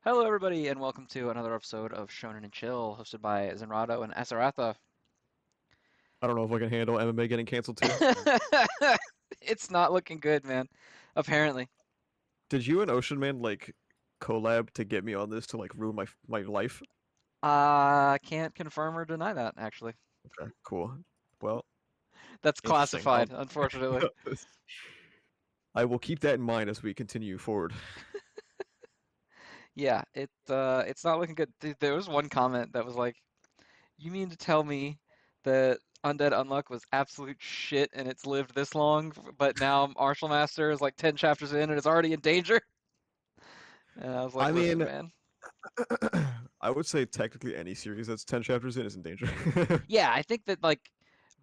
Hello, everybody, and welcome to another episode of Shonen and Chill, hosted by Zenrotto and Asaratha. I don't know if I can handle MMA getting canceled too. It's not looking good, man. Apparently. Did you and Ocean Man like collab to get me on this to like ruin my life? Can't confirm or deny that, actually. Okay, cool. Well, That's interesting. classified, unfortunately. I will keep that in mind as we continue forward. Yeah, it's not looking good. There was one comment that was like, "You mean to tell me that Undead Unluck was absolute shit and it's lived this long, but now Martial Master is like 10 chapters in and it's already in danger?" And I was like, I "Listen, mean, man. I would say technically any series that's 10 chapters in is in danger. Yeah, I think that like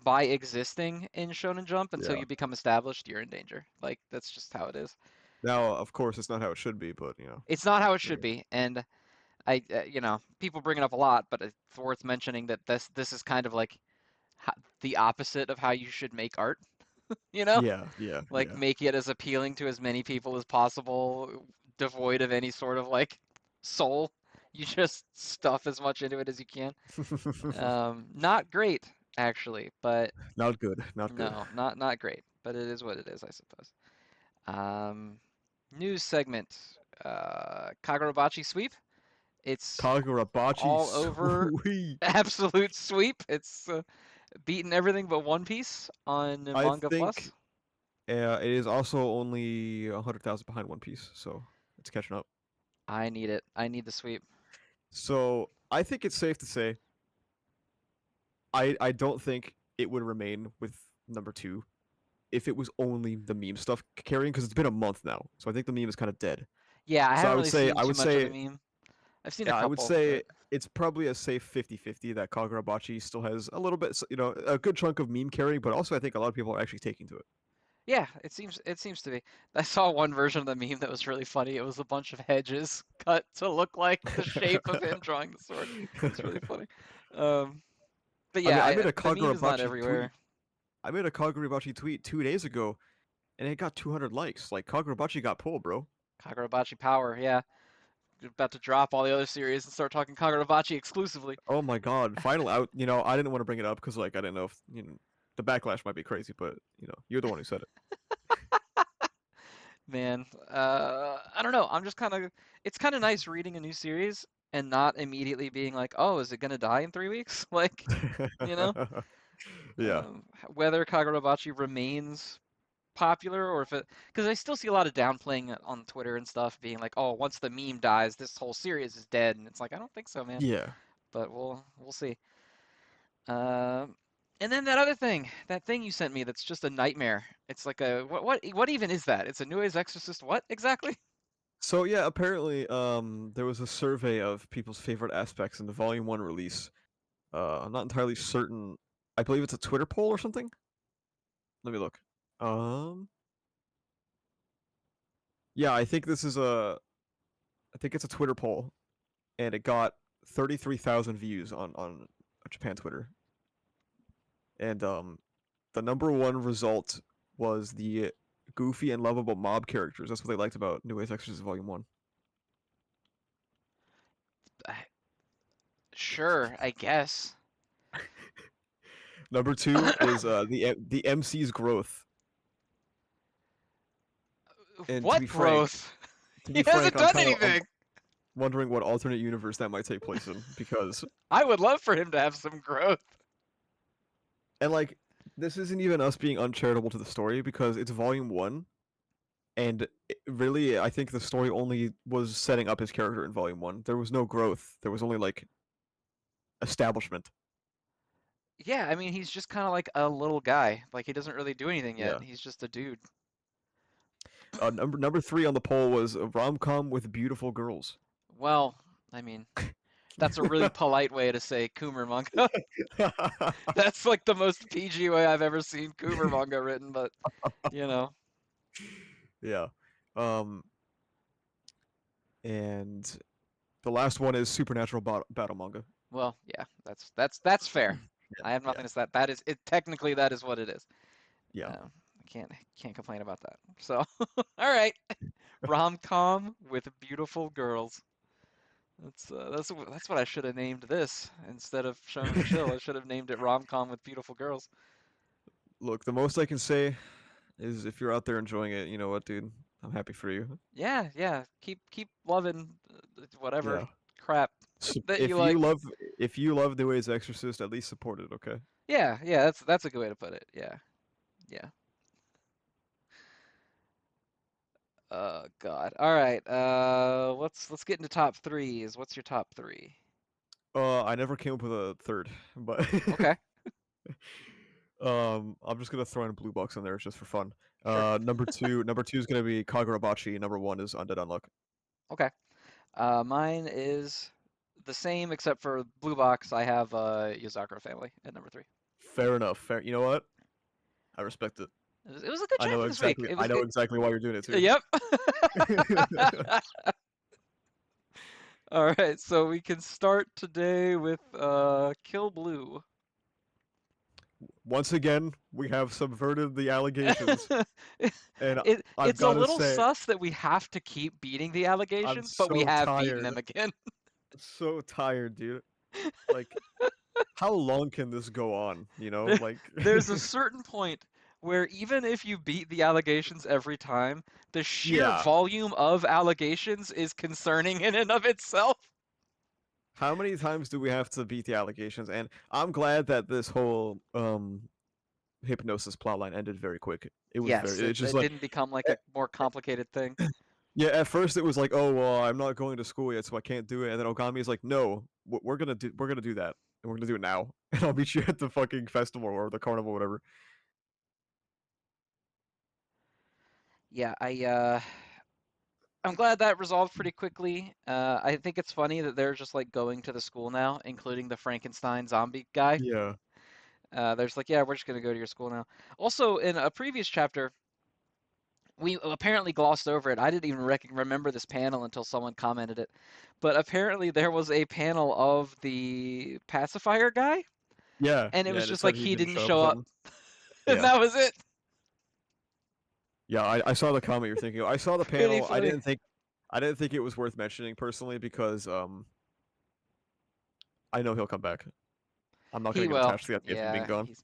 by existing in Shonen Jump until Yeah. you become established, you're in danger. Like that's just how it is. Now, of course, it's not how it should be, but It's not how it should yeah. be, and people bring it up a lot, but it's worth mentioning that this is kind of like the opposite of how you should make art. You know, Yeah, yeah, like yeah. make it as appealing to as many people as possible, devoid of any sort of like soul. You just stuff as much into it as you can. Not great, actually, but Not good, not good. no, not great, but it is what it is, I suppose. Um, News segment. Kagurabachi sweep. It's Kagurabachi, all over. sweet. Absolute sweep. It's beaten everything but One Piece on I Manga Plus. think it is also only 100,000 behind One Piece, so it's catching up. I need it. I need the sweep. So I think it's safe to say I don't think it would remain with number two if it was only the meme stuff carrying because it's been a month now. So I think the meme is kind of dead. Yeah, I So haven't really seen I too would much of the say meme. I've seen a yeah, I would couple, say but it's probably a safe 50-50 that Kagurabachi still has a little bit, a good chunk of meme carrying, but also I think a lot of people are actually taking to it. yeah, it seems to be. I saw one version of the meme that was really funny. It was a bunch of hedges cut to look like the shape of him drawing the sword. It's really funny. Um, but I yeah, mean, I made a the meme is not Kagurabachi everywhere. tweet. I made a Kagurabachi tweet 2 days ago, and it got 200 likes. Like Kagurabachi got pulled, bro. Kagurabachi Power, yeah. About to drop all the other series and start talking Kagurabachi exclusively. Oh my god, final out. I didn't want to bring it up because like I didn't know if the backlash might be crazy, but you're the one who said it. Man, I don't know. I'm just kind of. It's kind of nice reading a new series and not immediately being like, "Oh, is it gonna die in 3 weeks?" Like, you know, Yeah, whether Kagurabachi remains popular or if it, because I still see a lot of downplaying it on Twitter and stuff, being like, "Oh, once the meme dies, this whole series is dead," and it's like, I don't think so, man. yeah. But we'll see. Um, and then that other thing, that thing you sent me, that's just a nightmare. It's like a what even is that? It's a New Age Exorcist. What exactly? So yeah, apparently, there was a survey of people's favorite aspects in the Volume One release. I'm not entirely certain. I believe it's a Twitter poll or something. Let me look. Um, yeah, I think it's a Twitter poll, and it got 33,000 views on Japan Twitter. And the number one result was the goofy and lovable mob characters. That's what they liked about New Age Exorcist Volume One. Sure, I guess. Number two is the MC's growth. And What growth? He hasn't I'm done kind of I'm anything. wondering what alternate universe that might take place in because I would love for him to have some growth. and like this isn't even us being uncharitable to the story because it's Volume One, and really I think the story only was setting up his character in Volume One. There was no growth. There was only like establishment. Yeah, I mean, he's just kind of like a little guy. Like he doesn't really do anything yet. Yeah. He's just a dude. Number three on the poll was a rom com with beautiful girls. Well, I mean, that's a really polite way to say Coomer manga. That's like the most PG way I've ever seen Coomer manga written, but you know, Yeah. Um, and the last one is supernatural battle manga. well, yeah, that's fair. Yeah, I have nothing yeah, to say. That is it. Technically, that is what it is. yeah. I can't complain about that. So, all right, rom com with beautiful girls. That's what I should have named this instead of Shonen Chill. I should have named it Rom Com with Beautiful Girls. Look, the most I can say is if you're out there enjoying it, you know what, dude? I'm happy for you. Yeah, yeah. Keep loving whatever Yeah. crap So that you like. if you love the ways Exorcist, at least support it, okay? Yeah, yeah. That's a good way to put it. Yeah, yeah. God. All right. Let's get into top threes. What's your top three? I never came up with a third, but Okay, I'm just gonna throw in Blue Box in there just for fun. sure. Number two is gonna be Kagurabachi. Number one is Undead Unluck. Okay. Mine is the same except for Blue Box. I have Yozakura Family at number three. Fair enough. Fair. You know what? I respect it. It was a good chat for this week. It I was know good. exactly why you're doing it too. Yep. All right, so we can start today with Kill Blue. Once again, we have subverted the allegations, and I've It's a got to little say, sus that we have to keep beating the I'm allegations, but we so have beaten tired. them again. So tired, dude. Like, how long can this go on? You know, There, like, there's a certain point where even if you beat the allegations every time, the sheer yeah. volume of allegations is concerning in and of itself. How many times do we have to beat the allegations? And I'm glad that this whole hypnosis plotline ended very quick. It was Yes, very. It's just it like, didn't become like eh, a more complicated thing. yeah. At first, it was like, oh well, I'm not going to school yet, so I can't do it. And then Ogami is like, no, we're gonna do that, and we're gonna do it now, and I'll meet you at the fucking festival or the carnival, whatever. Yeah, I'm glad that resolved pretty quickly. I think it's funny that they're just like going to the school now, including the Frankenstein zombie guy. Yeah. They're just like, yeah, we're just gonna go to your school now. Also, in a previous chapter, we apparently glossed over it. I didn't even remember this panel until someone commented it. But apparently, there was a panel of the pacifier guy, Yeah. and it Yeah. was And it just said like he he didn't didn't show up or show up, something. and Yeah. that was it. Yeah. I saw the comment you're thinking of. I saw the Pretty panel. funny. I didn't think it was worth mentioning personally because I know he'll come back. I'm not He gonna get will. attached to the idea of him being Yeah, gone. he's.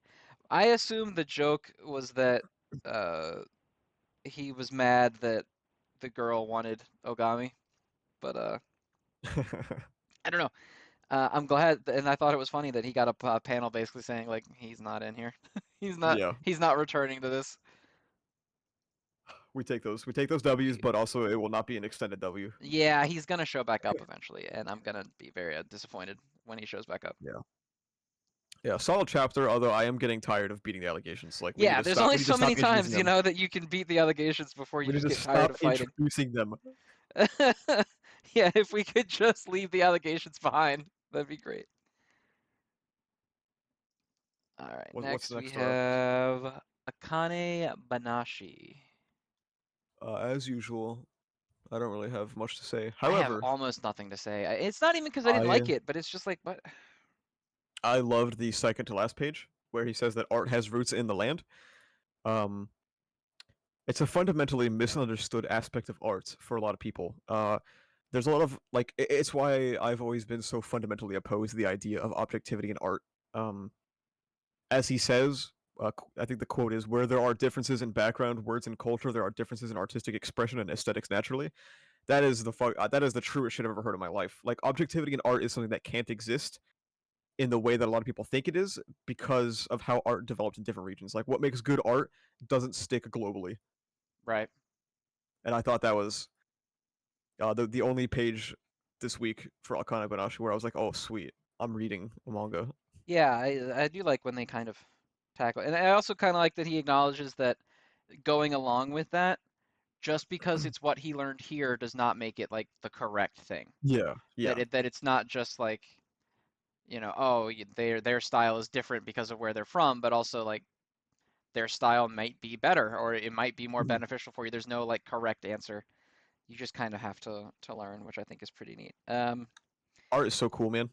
I assume the joke was that uh, he was mad that the girl wanted Ogami, but I don't know. I'm glad, and I thought it was funny that he got a panel basically saying like he's not in here. He's not. Yeah. He's not returning to this. We take those. We take those W's, but also it will not be an extended W. Yeah, he's gonna show back up eventually, and I'm gonna be very disappointed when he shows back up. Yeah. Yeah, solid chapter, although I am getting tired of beating the allegations. Like Yeah, there's only we need to so many stop introducing times, you them. know, that you can beat the allegations before you We need just to get tired stop of fighting. introducing them. Yeah, if we could just leave the allegations behind, that'd be great. All right, What's next we next, Ara? have Akane Banashi. As usual, I don't really have much to say. I have However, almost nothing to say. It's not even because I didn't I like it, but it's just like, what? I loved the second to last page where he says that art has roots in the land. Um, it's a fundamentally misunderstood aspect of art for a lot of people. There's a lot of like it's why I've always been so fundamentally opposed to the idea of objectivity in art. Um, as he says, I think the quote is, "Where there are differences in background, words, and culture, there are differences in artistic expression and aesthetics naturally." That is that is the truest shit I've ever heard in my life. Like objectivity in art is something that can't exist in the way that a lot of people think it is because of how art develops in different regions. Like what makes good art doesn't stick globally. Right. And I thought that was the only page this week for Akane Banashi where I was like, oh sweet, I'm reading a manga. Yeah, I do like when they kind of tackle, and I also kind of like that he acknowledges that going along with that, just because it's what he learned here does not make it like the correct thing. Yeah, That yeah. it's not just like, oh, their style is different because of where they're from, but also like their style might be better or it might be more Mhm. beneficial for you. There's no like correct answer. You just kind of have to learn, which I think is pretty neat. Art is so cool, man.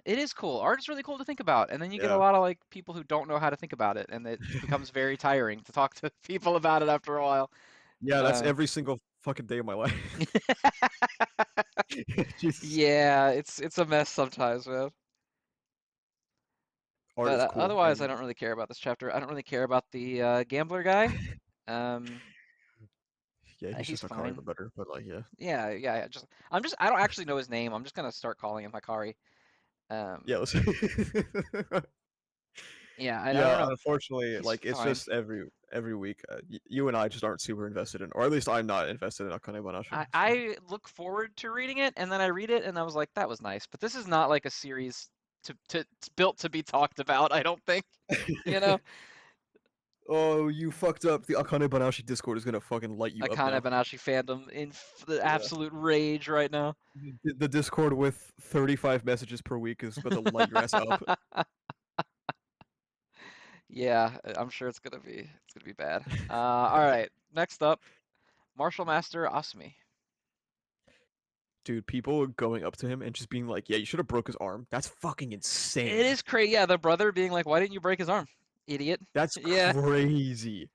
It is cool. Art is really cool to think about, and then you get a Yeah. lot of like people who don't know how to think about it, and it becomes very tiring to talk to people about it after a while. Yeah, that's Uh, every single fucking day of my life. Jesus. Yeah, it's a mess sometimes, man. Art But is cool, otherwise, I and don't really care about this chapter. I don't really care about the gambler guy. Um, yeah, he's he's just Akari fine. but better. But like, yeah, Yeah. I don't actually know his name. I'm just gonna start calling him Hikari. yeah. Um, Let's yeah, I don't yeah, know. unfortunately, He's like it's fine. just every week, you and I just aren't super invested in, or at least I'm not invested in Akane Banashi. So I look forward to reading it, and then I read it, and I was like, that was nice. But this is not like a series to it's built to be talked about. I don't think. You know, oh, you fucked up. The Akane Banashi Discord is gonna fucking light you up Akane now. Banashi fandom in the Yeah. absolute rage right now. The Discord with 35 messages per week is about to light your ass up. Yeah, I'm sure it's gonna be bad. All right, next up, Martial Master Asumi. Dude, people going up to him and just being like, "Yeah, you should have broke his arm." That's fucking It insane. is crazy. Yeah, the brother being like, "Why didn't you break his arm, idiot?" That's Yeah. crazy,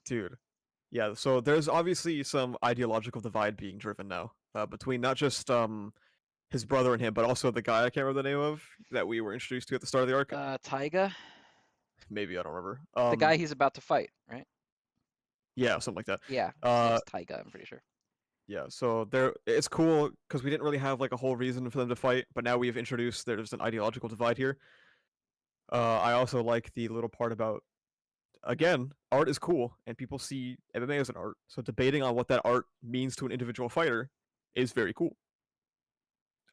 dude. Yeah, so there's obviously some ideological divide being driven now between not just his brother and him, but also the guy I can't remember the name of that we were introduced to at the start of the arc. Taiga, Maybe I don't remember. the guy he's about to fight, right? Yeah, something like that. Yeah, his Uh, name's Taiga. I'm pretty sure. yeah. So there, it's cool because we didn't really have like a whole reason for them to fight, but now we've introduced there's an ideological divide here. I also like the little part about again, art is cool, and people see MMA as an art. So debating on what that art means to an individual fighter is very cool.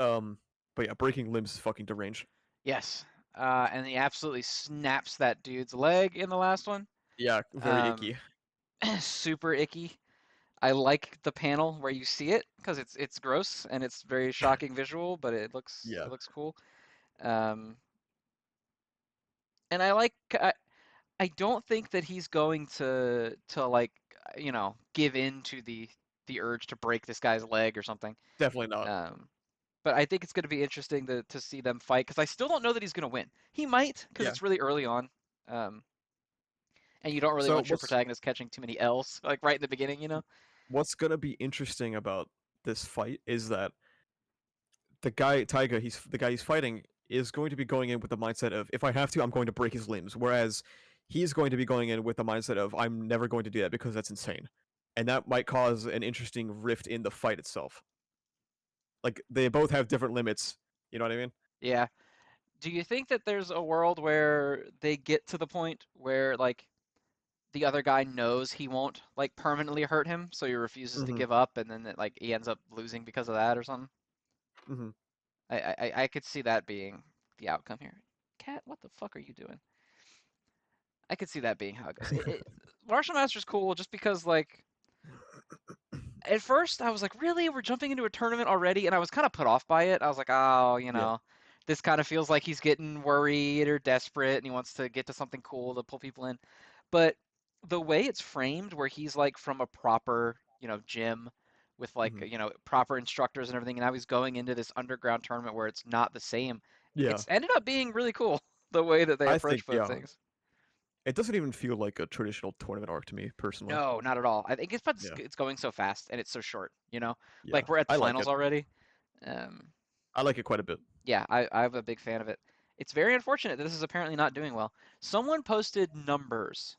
Um, but yeah, breaking limbs is fucking deranged. Yes. And he absolutely snaps that dude's leg in the last one. Yeah, very Um, icky. super icky. I like the panel where you see it because it's gross and it's very shocking visual, but it Yeah, looks cool. Um, and I don't think that he's going to like give in to the urge to break this guy's leg or something. definitely not. Um, but I think it's going to be interesting to see them fight because I still don't know that he's going to win. He might because Yeah. it's really early on, um, and you don't really So want your protagonist catching too many L's like right in the beginning, you know? what's gonna be interesting about this fight is that the guy Taiga, the guy he's fighting, is going to be going in with the mindset of if I have to, I'm going to break his limbs. Whereas he's going to be going in with the mindset of I'm never going to do that because that's insane, and that might cause an interesting rift in the fight itself. Like they both have different limits. You know what I mean? Yeah. Do you think that there's a world where they get to the point where like the other guy knows he won't like permanently hurt him, so he refuses to Mm-hmm. give up, and then like he ends up losing because of that or something? Mm-hmm. I could see that being the outcome here. Cat, what the fuck are you doing? I could see that being how it goes. Martial Master's cool just because like at first I was like, really? We're jumping into a tournament already? And I was kind of put off by it. I was like, oh, Yeah. this kind of feels like he's getting worried or desperate and he wants to get to something cool to pull people in. But the way it's framed, where he's like from a proper, gym with like, Mm-hmm. proper instructors and everything, and now he's going into this underground tournament where it's not the same. Yeah. It's ended up being really cool the way that they I think approach both yeah. things. It doesn't even feel like a traditional tournament arc to me personally. No, not at all. I think Yeah. it's going so fast and it's so short, Yeah. Like we're at the I like finals it. already. Um, I like it quite a bit. yeah, I'm a big fan of it. It's very unfortunate that this is apparently not doing well. Someone posted numbers.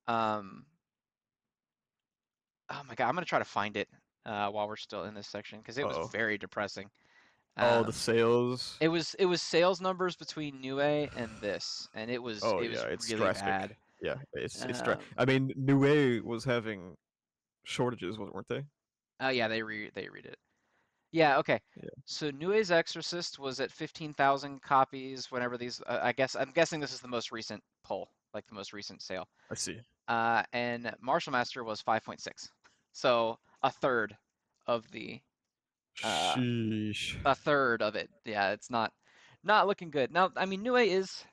Um, oh my God, I'm gonna try to find it while we're still in this section because it was Uh-oh. very depressing. Oh, the Um, sales. it was sales numbers between New A and this, and it was Oh it was yeah, it's really drastic. bad. Yeah, it's. Um, I mean, Nue was having shortages, weren't they? oh yeah, they read it. Yeah, okay. Yeah, So Nue's Exorcist was at 15,000 copies whenever these, I'm guessing this is the most recent poll, like the most recent sale. I see. And Martial Master was 5.6. So of the, uh, Sheesh. a third of it. Yeah, it's not looking good. Now, I mean, Nue is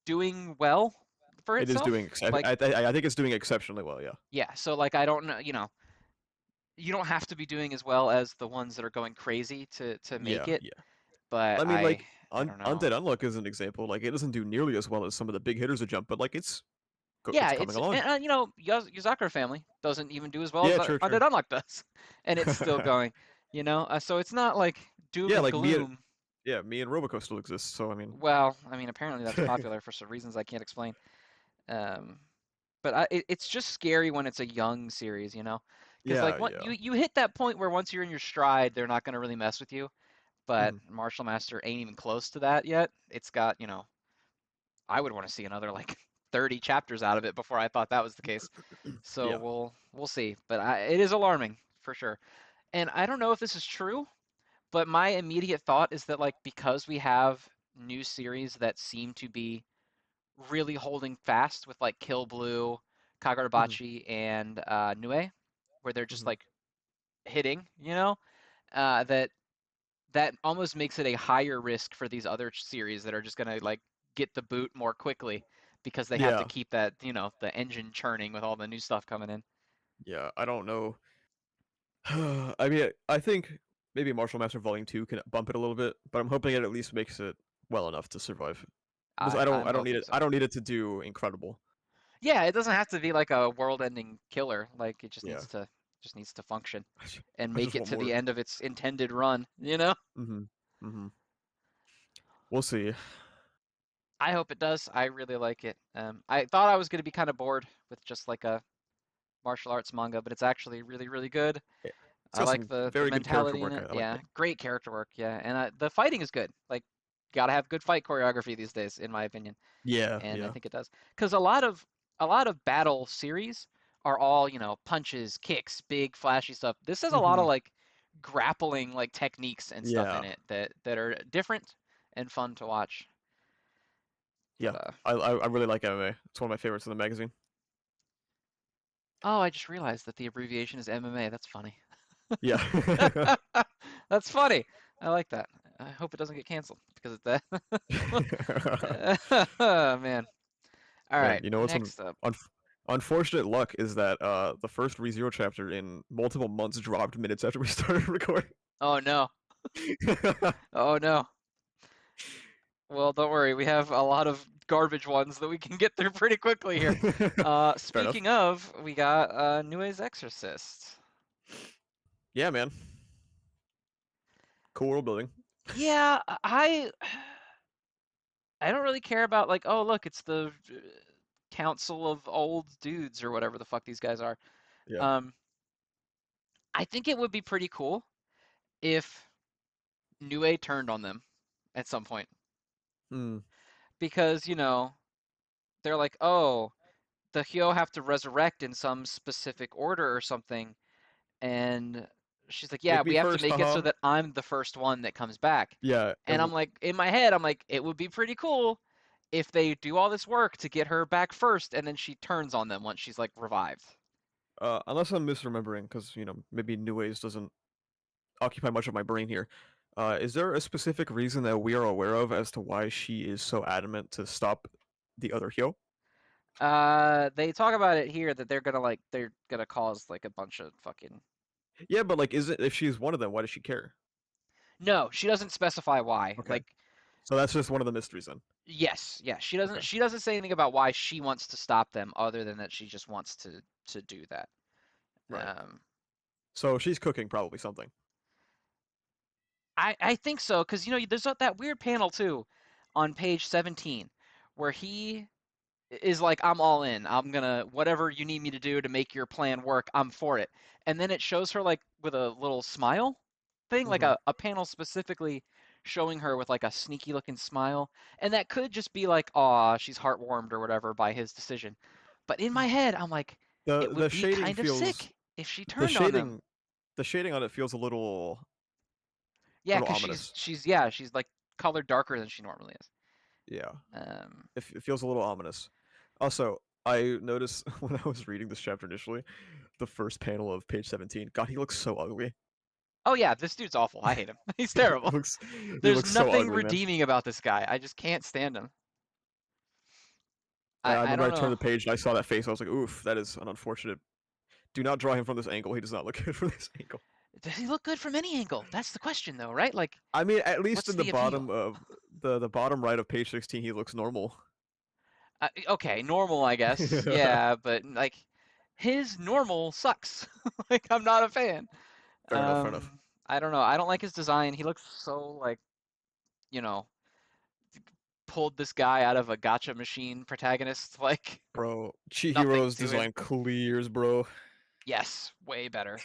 doing well for It is doing. itself. Like, I think it's doing exceptionally well. Yeah. yeah, so like I don't know, you don't have to be doing as well as the ones that are going crazy to make Yeah. it, Yeah. but I mean, like I don't know. Undead Unluck is an example. Like, it doesn't do nearly as well as some of the big hitters that jump, but like Yeah, it's coming along. Yozakura Family doesn't even do as well as Yeah. True. True. Undead Unluck does, and it's still going. you know? So it's not like doom Yeah, and like me and gloom. yeah, me and Roboco still exists. So I mean, Well, I mean, apparently that's popular for some reasons I can't explain. Um, but it's just scary when it's a young series, you know? Because like yeah, what yeah. you hit that point where once you're in your stride, they're not gonna really mess with you. But Mhm. Martial Master ain't even close to that yet. It's got, you know, I would want to see another like 30 chapters out of it before I thought that was the case. So Yeah. we'll see. But it is alarming for sure. And I don't know if this is true, but my immediate thought is that like because we have new series that seem to be really holding fast with like Kill Blue, Mhm. Kagurabachi, and Nue, where they're just Mhm. like hitting, you know, that that almost makes it a higher risk for these other series that are just gonna like get the boot more quickly because they have to Yeah. keep that, you know, the engine churning with all the new stuff coming in. Yeah. I don't know. I mean, I think maybe Martial Master Volume 2 can bump it a little bit, but I'm hoping it at least makes it well enough to survive. Because I'm I don't need hoping it so. I don't need it to do incredible. Yeah, it doesn't have to be like a world-ending killer. Like it Yeah. just needs to function and I make just it want to the more. end of its intended run, you know? Mhm. Mhm. We'll see. I hope it does. I really like it. I thought I was going to be kind of bored with just like a martial arts manga, but it's actually really, really good. It's I got like some the very good character mentality in work. it. I like Yeah, it. great character work. Yeah, and the fighting is good. Like, gotta have good fight choreography these days, in my opinion, Yeah, and I yeah. think it does. Because a lot of battle series are all, you know, punches, kicks, big flashy stuff. This has a lot of Mhm. like grappling like techniques and stuff in Yeah. it that are different and fun to watch. But Yeah. I really like anime. It's one of my favorites in the magazine. oh, I just realized that the abbreviation is MMA. That's funny. Yeah. That's funny. I like that. I hope it doesn't get canceled because of that. Man. All Man, right, you know what's next up. unfortunate luck is that the first ReZero chapter in multiple months dropped minutes after we started recording. Oh no. Oh no. Well, don't worry. We have a lot of garbage ones that we can get through pretty quickly here. Fair enough. Speaking of, we got Nue's Exorcist. Yeah, man. Cool world building. Yeah, I don't really care about like, oh look, it's the council of old dudes or whatever the fuck these guys are. Yeah. Um, I think it would be pretty cool if Nue turned on them at some point Hmm. because, you know, they're like, oh, the Hyo have to resurrect in some specific order or something. And she's like, yeah, Pick we me have to first, make it so haha. that I'm the first one that comes back. Yeah. And I'm like, in my head, I'm like, it would be pretty cool if they do all this work to get her back first and then she turns on them once she's like revived. Unless I'm misremembering, because maybe New Ways doesn't occupy much of my brain here. Is there a specific reason that we are aware of as to why she is so adamant to stop the other Hyo? They talk about it here that they're gonna cause like a bunch of fucking. Yeah, but like, is it if she's one of them? Why does she care? No, she doesn't specify why. Okay, Like, so that's just one of the mysteries then. yes, yeah, Okay, she doesn't say anything about why she wants to stop them other than that she just wants to do that. right. Um, So she's cooking probably something. I think so because you know there's that weird panel too on page 17 where he is like, I'm all in. I'm gonna whatever you need me to do to make your plan work, I'm for it. And then it shows her like with a little smile thing, like Mm-hmm. a panel specifically showing her with like a sneaky looking smile. And that could just be like, aw, she's heartwarmed or whatever by his decision. But in my head, I'm like, it The would be shading kind of feels sick if she the turned on them. shading the shading on it feels a Yeah, little because ominous. she's like colored darker than she normally is. Yeah, Um, it feels a little ominous. Also, I noticed when I was reading this chapter initially, the first panel of page 17. God, he looks so ugly. oh yeah, this dude's awful. I hate him. He's He terrible. looks he There's looks so nothing ugly, man. redeeming about this guy. I just can't stand him. I I remember don't I turned know. the page and I saw that face. I was like, "Oof, that is an unfortunate." Do not draw him from this angle. He does not look good from this angle. Does he look good from any angle? That's the question though, right? Like, I mean, at least what's in the the bottom appeal? of the bottom right of page 16, he looks normal. Okay, normal, I guess. Fair Yeah, but like his normal sucks. Like I'm not a fan. enough. Fair enough. I don't know. I don't like his design. He looks so like, you know, pulled this guy out of a gotcha machine protagonist. Like Bro, nothing Chihiro's to him. design clears, bro. Yes, way better.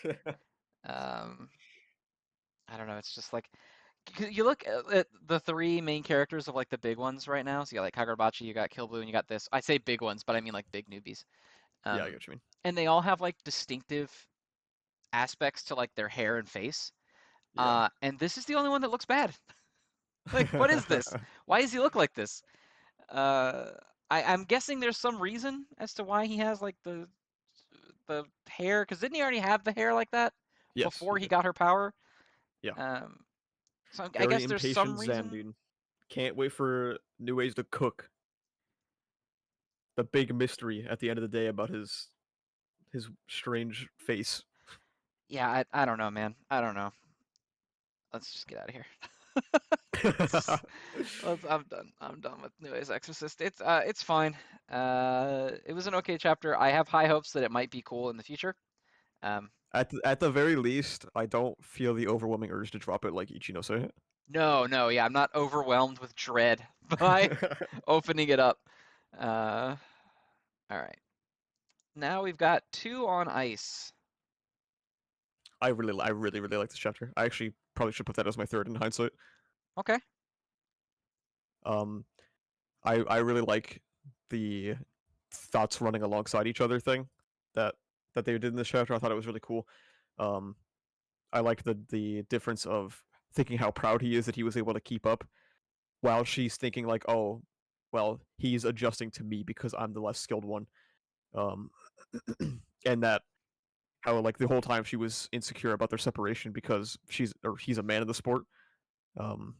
Um, I don't know. It's just like you look at the three main characters of like the big ones right now. So you got like Kagurabachi, you got Kill Blue, and you got this. I say big ones, but I mean like big newbies. Yeah, I get Um, what you mean. and they all have like distinctive aspects to like their hair and face. Yeah. And this is the only one that looks bad. Like, what is this? Why does he look like this? Uh, I'm guessing there's some reason as to why he has like the hair, because didn't he already have the hair like that Yes, he before he did. got her power? Yeah. Um, so I Very guess there's some impatient Zen, reason. dude. Can't wait for new ways to cook. The big mystery at the end of the day about his strange face. Yeah, I don't know, man. I don't know. Let's just get out of here. I'm done. I'm done with New Age Exorcist. It's fine. It was an okay chapter. I have high hopes that it might be cool in the future. Um, At the very least, I don't feel the overwhelming urge to drop it like Ichino said. no, no, yeah, I'm not overwhelmed with dread by opening it up. Uh, all right. Now we've got two on ice. I really like this chapter. I actually probably should put that as my third in hindsight. Okay. Um, I really like the thoughts running alongside each other thing that that they did in this chapter. I thought it was really cool. Um, I like the difference of thinking how proud he is that he was able to keep up, while she's thinking like, oh, well, he's adjusting to me because I'm the less skilled one. Um, and that how like the whole time she was insecure about their separation because he's a man of the sport. Um,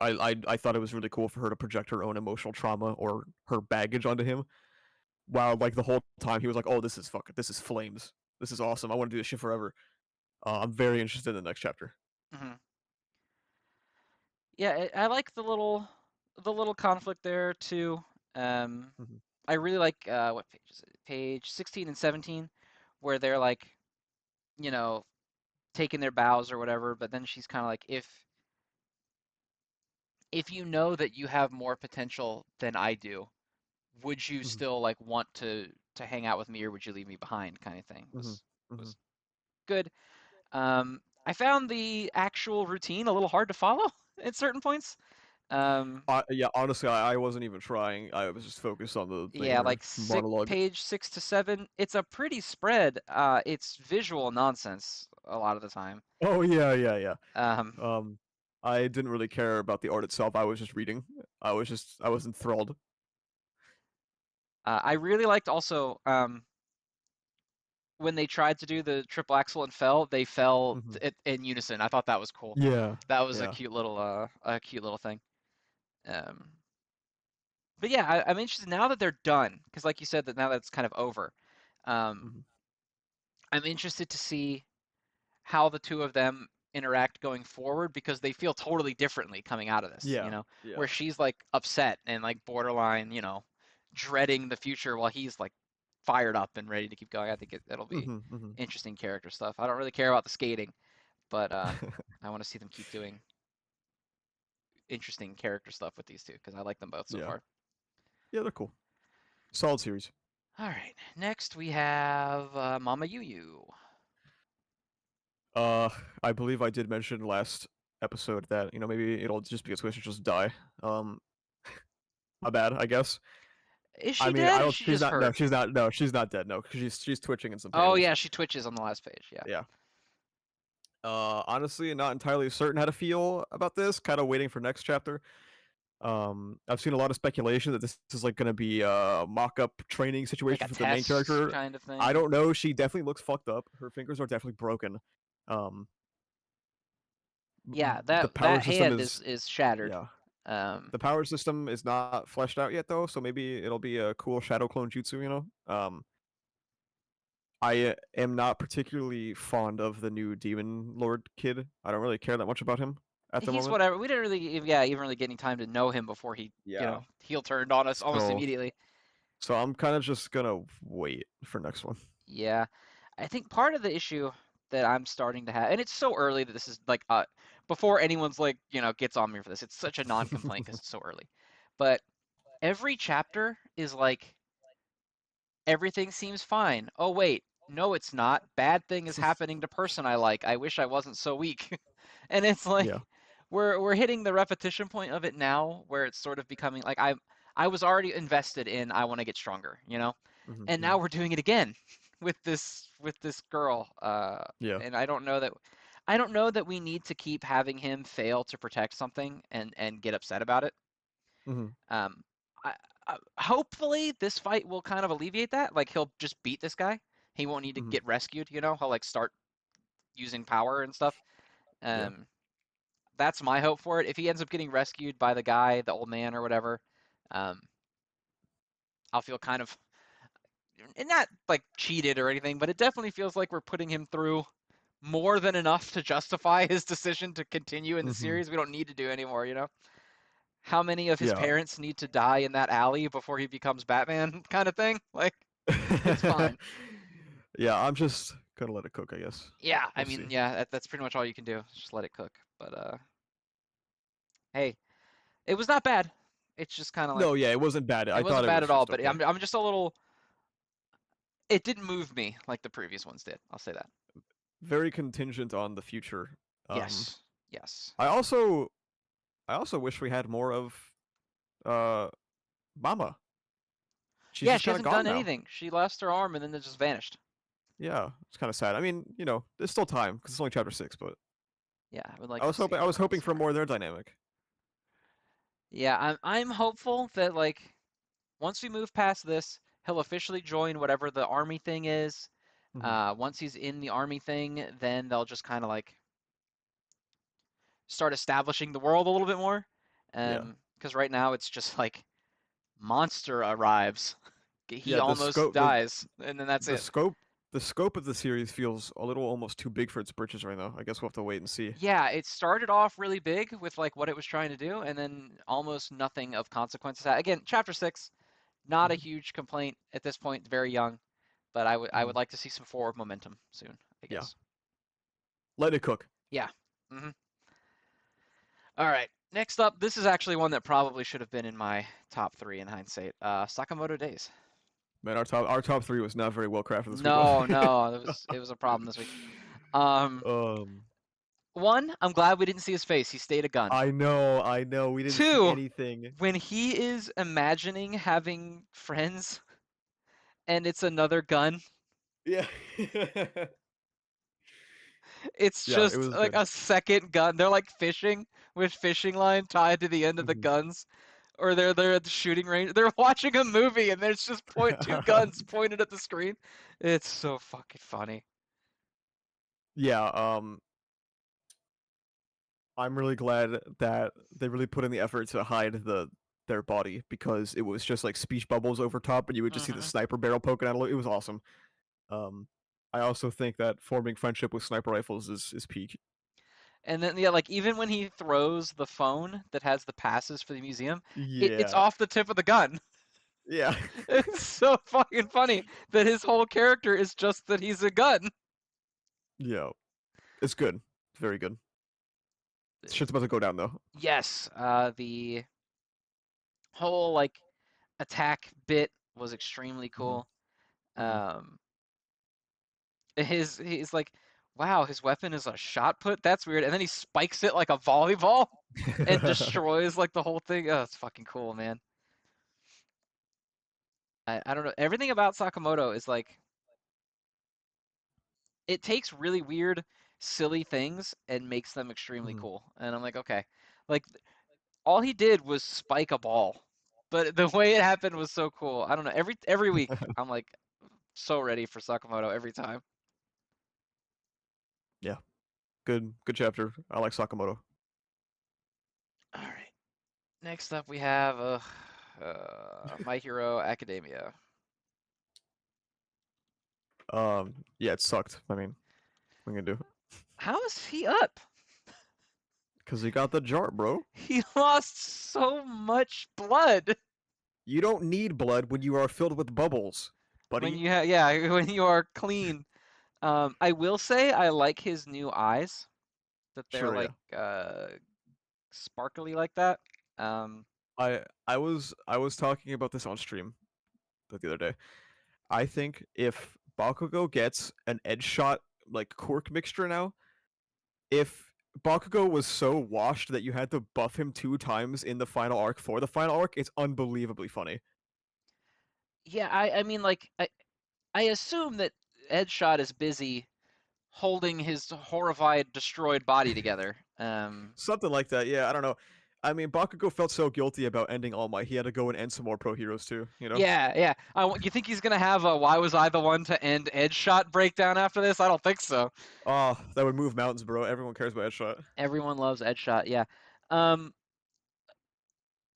I thought it was really cool for her to project her own emotional trauma or her baggage onto him. While like the whole time he was like, "Oh, this is flames. This is awesome. I want to do this shit forever." I'm very interested in the next chapter. Hmm. Yeah, I like the little conflict there too. Um, Mm-hmm. I really like what page is it? Page 16 and 17, where they're like, you know, taking their bows or whatever, but then she's kind of like, if you know that you have more potential than I do, would you Mm-hmm. still like want to hang out with me or would you leave me behind kind of thing Mm-hmm. Mm-hmm. was good. I found the actual routine a little hard to follow at certain points. Um, Yeah, honestly, I wasn't even trying. I was just focused on the yeah, inner like monologue. page 6 to 7, it's a pretty spread. It's visual nonsense a lot of the time. Oh yeah, yeah, yeah. Um, Um, I didn't really care about the art itself. I was just reading. I was enthralled. I really liked also when they tried to do the triple axel and fell, they fell Hmm. in unison. I thought that was cool. Yeah, That was yeah. a cute little thing. Um, but yeah, I'm interested now that they're done, because like you said, that now that's kind of over. Um, Hmm. I'm interested to see how the two of them interact going forward because they feel totally differently coming out of this, Yeah, yeah. where she's like upset and like borderline, dreading the future while he's like fired up and ready to keep going. I think it'll be Hmm. Hmm. interesting character stuff. I don't really care about the skating, but I want to see them keep doing interesting character stuff with these two because I like them both so Yeah, far. yeah. They're cool. Solid series. All right, next we have Mamayuyu. Uh, I believe I did mention last episode that maybe it'll just be a switch and just die. Um, my bad, I guess. Is I she mean, I dead or is don't. she She's just not. No, hurt? she's not. No, she's not dead. No, because she's twitching in some Oh panels. yeah, she twitches on the last page. Yeah. Yeah. Honestly, not entirely certain how to feel about this. Kind of waiting for next chapter. I've seen a lot of speculation that this is like going to be a mock-up training Like situation a for the main test character. kind of I thing. don't know. She definitely looks fucked up. Her fingers are definitely broken. Um, Yeah, the power that system hand is is shattered. yeah. Um, The power system is not fleshed out yet though, so maybe it'll be a cool shadow clone jutsu. I am not particularly fond of the new demon lord kid. I don't really care that much about him at the he's moment. whatever. We didn't really, yeah, even really get any time to know him before he, Yeah. heel turned on us almost So immediately. I'm kind of just gonna wait for next one. Yeah, I think part of the issue. that I'm starting to have, and it's so early that this is like before anyone's like gets on me for this. It's such a non-complaint because it's so early, but every chapter is like everything seems fine. Oh wait, no, it's not. Bad thing is happening to person I like. I wish I wasn't so weak. And it's like Yeah. we're hitting the repetition point of it now, where it's sort of becoming like I was already invested in I want to get stronger, and Hmm. now we're doing it again with this girl. Yeah. And I don't know that we need to keep having him fail to protect something and get upset about it. Hmm. Um, hopefully this fight will kind of alleviate that. Like he'll just beat this guy. He won't need to Hmm. get rescued. He'll like start using power and stuff. Yeah. Um, that's my hope for it. If he ends up getting rescued by the guy, the old man or whatever, um, I'll feel kind of and not like cheated or anything, but it definitely feels like we're putting him through more than enough to justify his decision to continue in the Hmm. series. We don't need to do anymore. How many of his Yeah. parents need to die in that alley before he becomes Batman kind of thing? Like it's fine. Yeah, I'm just gonna let it cook, I guess. Yeah, I We'll mean, see. yeah, that's pretty much all you can do. Just let it cook. But hey, it was not bad. It's just kind of like No, yeah, it wasn't bad. it I thought wasn't it bad was at all. just But okay. I'm just a little. It didn't move me like the previous ones did. I'll say that. Very contingent on the future. Um, Yes, yes. I also I also wish we had more of uh Mama. She's Yeah, just she kind of hasn't gone done now. anything. She lost her arm and then it just vanished. Yeah, it's kind of sad. I mean, there's still time because it's only chapter 6, but Yeah, I would like I to was see hoping I was her hoping for elsewhere. more of their dynamic. Yeah, I'm hopeful that like once we move past this, he'll officially join whatever the army thing is. Hmm. Once he's in the army thing, then they'll just kind of like start establishing the world a little bit more. Yeah. Because right now it's just like monster arrives, he Yeah, the almost scope the dies, and then that's the it. scope the scope of the series feels a little almost too big for its britches right now. I guess we'll have to wait and see. Yeah, it started off really big with like what it was trying to do, and then almost nothing of consequences. Again, chapter 6, not a Hmm. huge complaint at this point, very young, but I would Hmm. like to see some forward momentum soon, I Yeah. guess. Let it cook. Yeah. All right. Next up, this is actually one that probably should have been in my top 3 in hindsight. Sakamoto Days. Man, our top 3 was not very well crafted this week, was No, it? no, it was a problem this week. Um, um One, I'm glad we didn't see his face. He stayed a gun. I know. We didn't see Two, anything. when he is imagining having friends and it's another gun, Yeah. it's Yeah, it just was like good. a second gun. They're like fishing with fishing line tied to the end of the Hmm. guns, or they're at the shooting range. They're watching a movie and there's just two guns pointed at the screen. It's so fucking funny. Yeah, I'm really glad that they really put in the effort to hide their body because it was just like speech bubbles over top and you would just see the hmm sniper barrel poking out. It was awesome. Um I also think that forming friendship with sniper rifles is peak. And then yeah, like even when he throws the phone that has the passes for the museum, it's Yeah. off the tip of the gun. Yeah. It's so fucking funny that his whole character is just that he's a gun. Yeah. It's good. It's very good. Shit's about to go down though. Yes, the whole like attack bit was extremely Hmm. cool. Hmm. Um, he's like, wow, his weapon is a shot put. That's weird. And then he spikes it like a volleyball and destroys like the whole thing. Oh, it's fucking cool, man. I don't know. Everything about Sakamoto is like it takes really weird, silly things and makes them extremely Hmm. cool. And I'm like, okay, like all he did was spike a ball, but the way it happened was so cool. I don't know. Every week, I'm like so ready for Sakamoto every time. Yeah. Good chapter. I like Sakamoto. All right. Next up, we have My Hero Academia. Yeah, it sucked. I mean, what are you gonna do? How is he up? Cause he got the jar, bro. He lost so much blood You don't need blood when you are filled with bubbles, when buddy. you have yeah when you are clean. I will say I like his new eyes, that they're Sure, like yeah. sparkly like that. Um, I was talking about this on stream the other day. I think if Bakugo gets an edge shot like quirk mixture now, if Bakugo was so washed that you had to buff him 2 times in the final arc for the final arc, it's unbelievably funny. yeah, I mean like I assume that Edgeshot is busy holding his horrified, destroyed body together. Something like that, yeah, I don't know. I mean, Bakugo felt so guilty about ending All Might, he had to go and end some more pro heroes too, you know? Yeah, yeah. You think he's gonna have a "Why was I the one to end Edgeshot" breakdown after this? I don't think so. Oh, that would move mountains, bro. Everyone cares about Headshot. Everyone loves Edgeshot. Yeah. Um,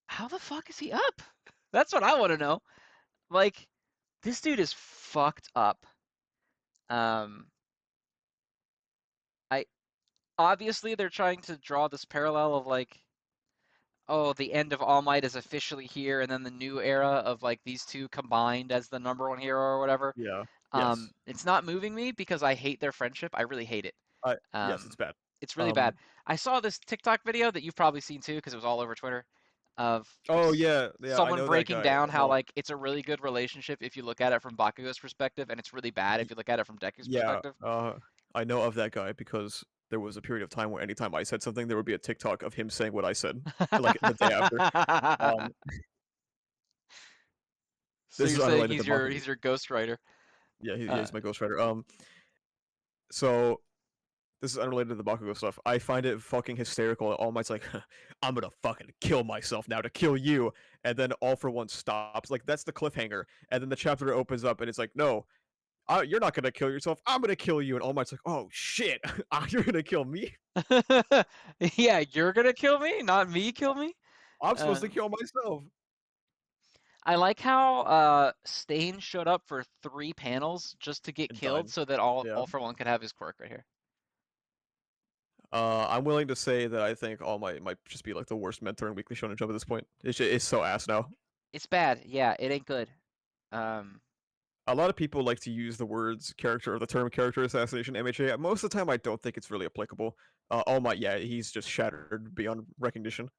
how the fuck is he up? That's what I want to know. Like, this dude is fucked up. Um, I obviously they're trying to draw this parallel of like, oh, the end of All Might is officially here, and then the new era of like these two combined as the number one hero or whatever. Yeah. Yes. It's not moving me because I hate their friendship. I really hate it. Yes, it's Um, bad. it's really bad. Um. I saw this TikTok video that you've probably seen too because it was all over Twitter of Oh yeah, yeah. I someone know that breaking guy. down how Well, like it's a really good relationship if you look at it from Bakugo's perspective, and it's really bad if y- you look at it from Deku's yeah. perspective. I know of that guy because there was a period of time where anytime I said something, there would be a TikTok of him saying what I said, like the day after. Um. So This you're is saying unrelated to he's Bakugo. your ghostwriter. Yeah, Uh, he's my ghostwriter. So this is unrelated to the Bakugo stuff. I find it fucking hysterical. All Might's like, I'm gonna fucking kill myself now to kill you, and then All for One stops. Like that's the cliffhanger, and then the chapter opens up, and it's like, no, you're not gonna kill yourself. I'm gonna kill you, and All Might's like, oh shit, you're gonna kill me. yeah, you're gonna kill me, not me kill me. I'm supposed Uh, to kill myself. I like how Stain showed up for 3 panels just to get And killed died. so that Yeah. All for One could have his quirk right here. I'm willing to say that I think All Might just be like the worst mentor in Weekly Shonen Jump at this point. It's so ass now. It's bad. Yeah, it ain't good. Um, A lot of people like to use the words character or the term character assassination MHA. Most of the time, I don't think it's really applicable. All Might, yeah, he's just shattered beyond recognition.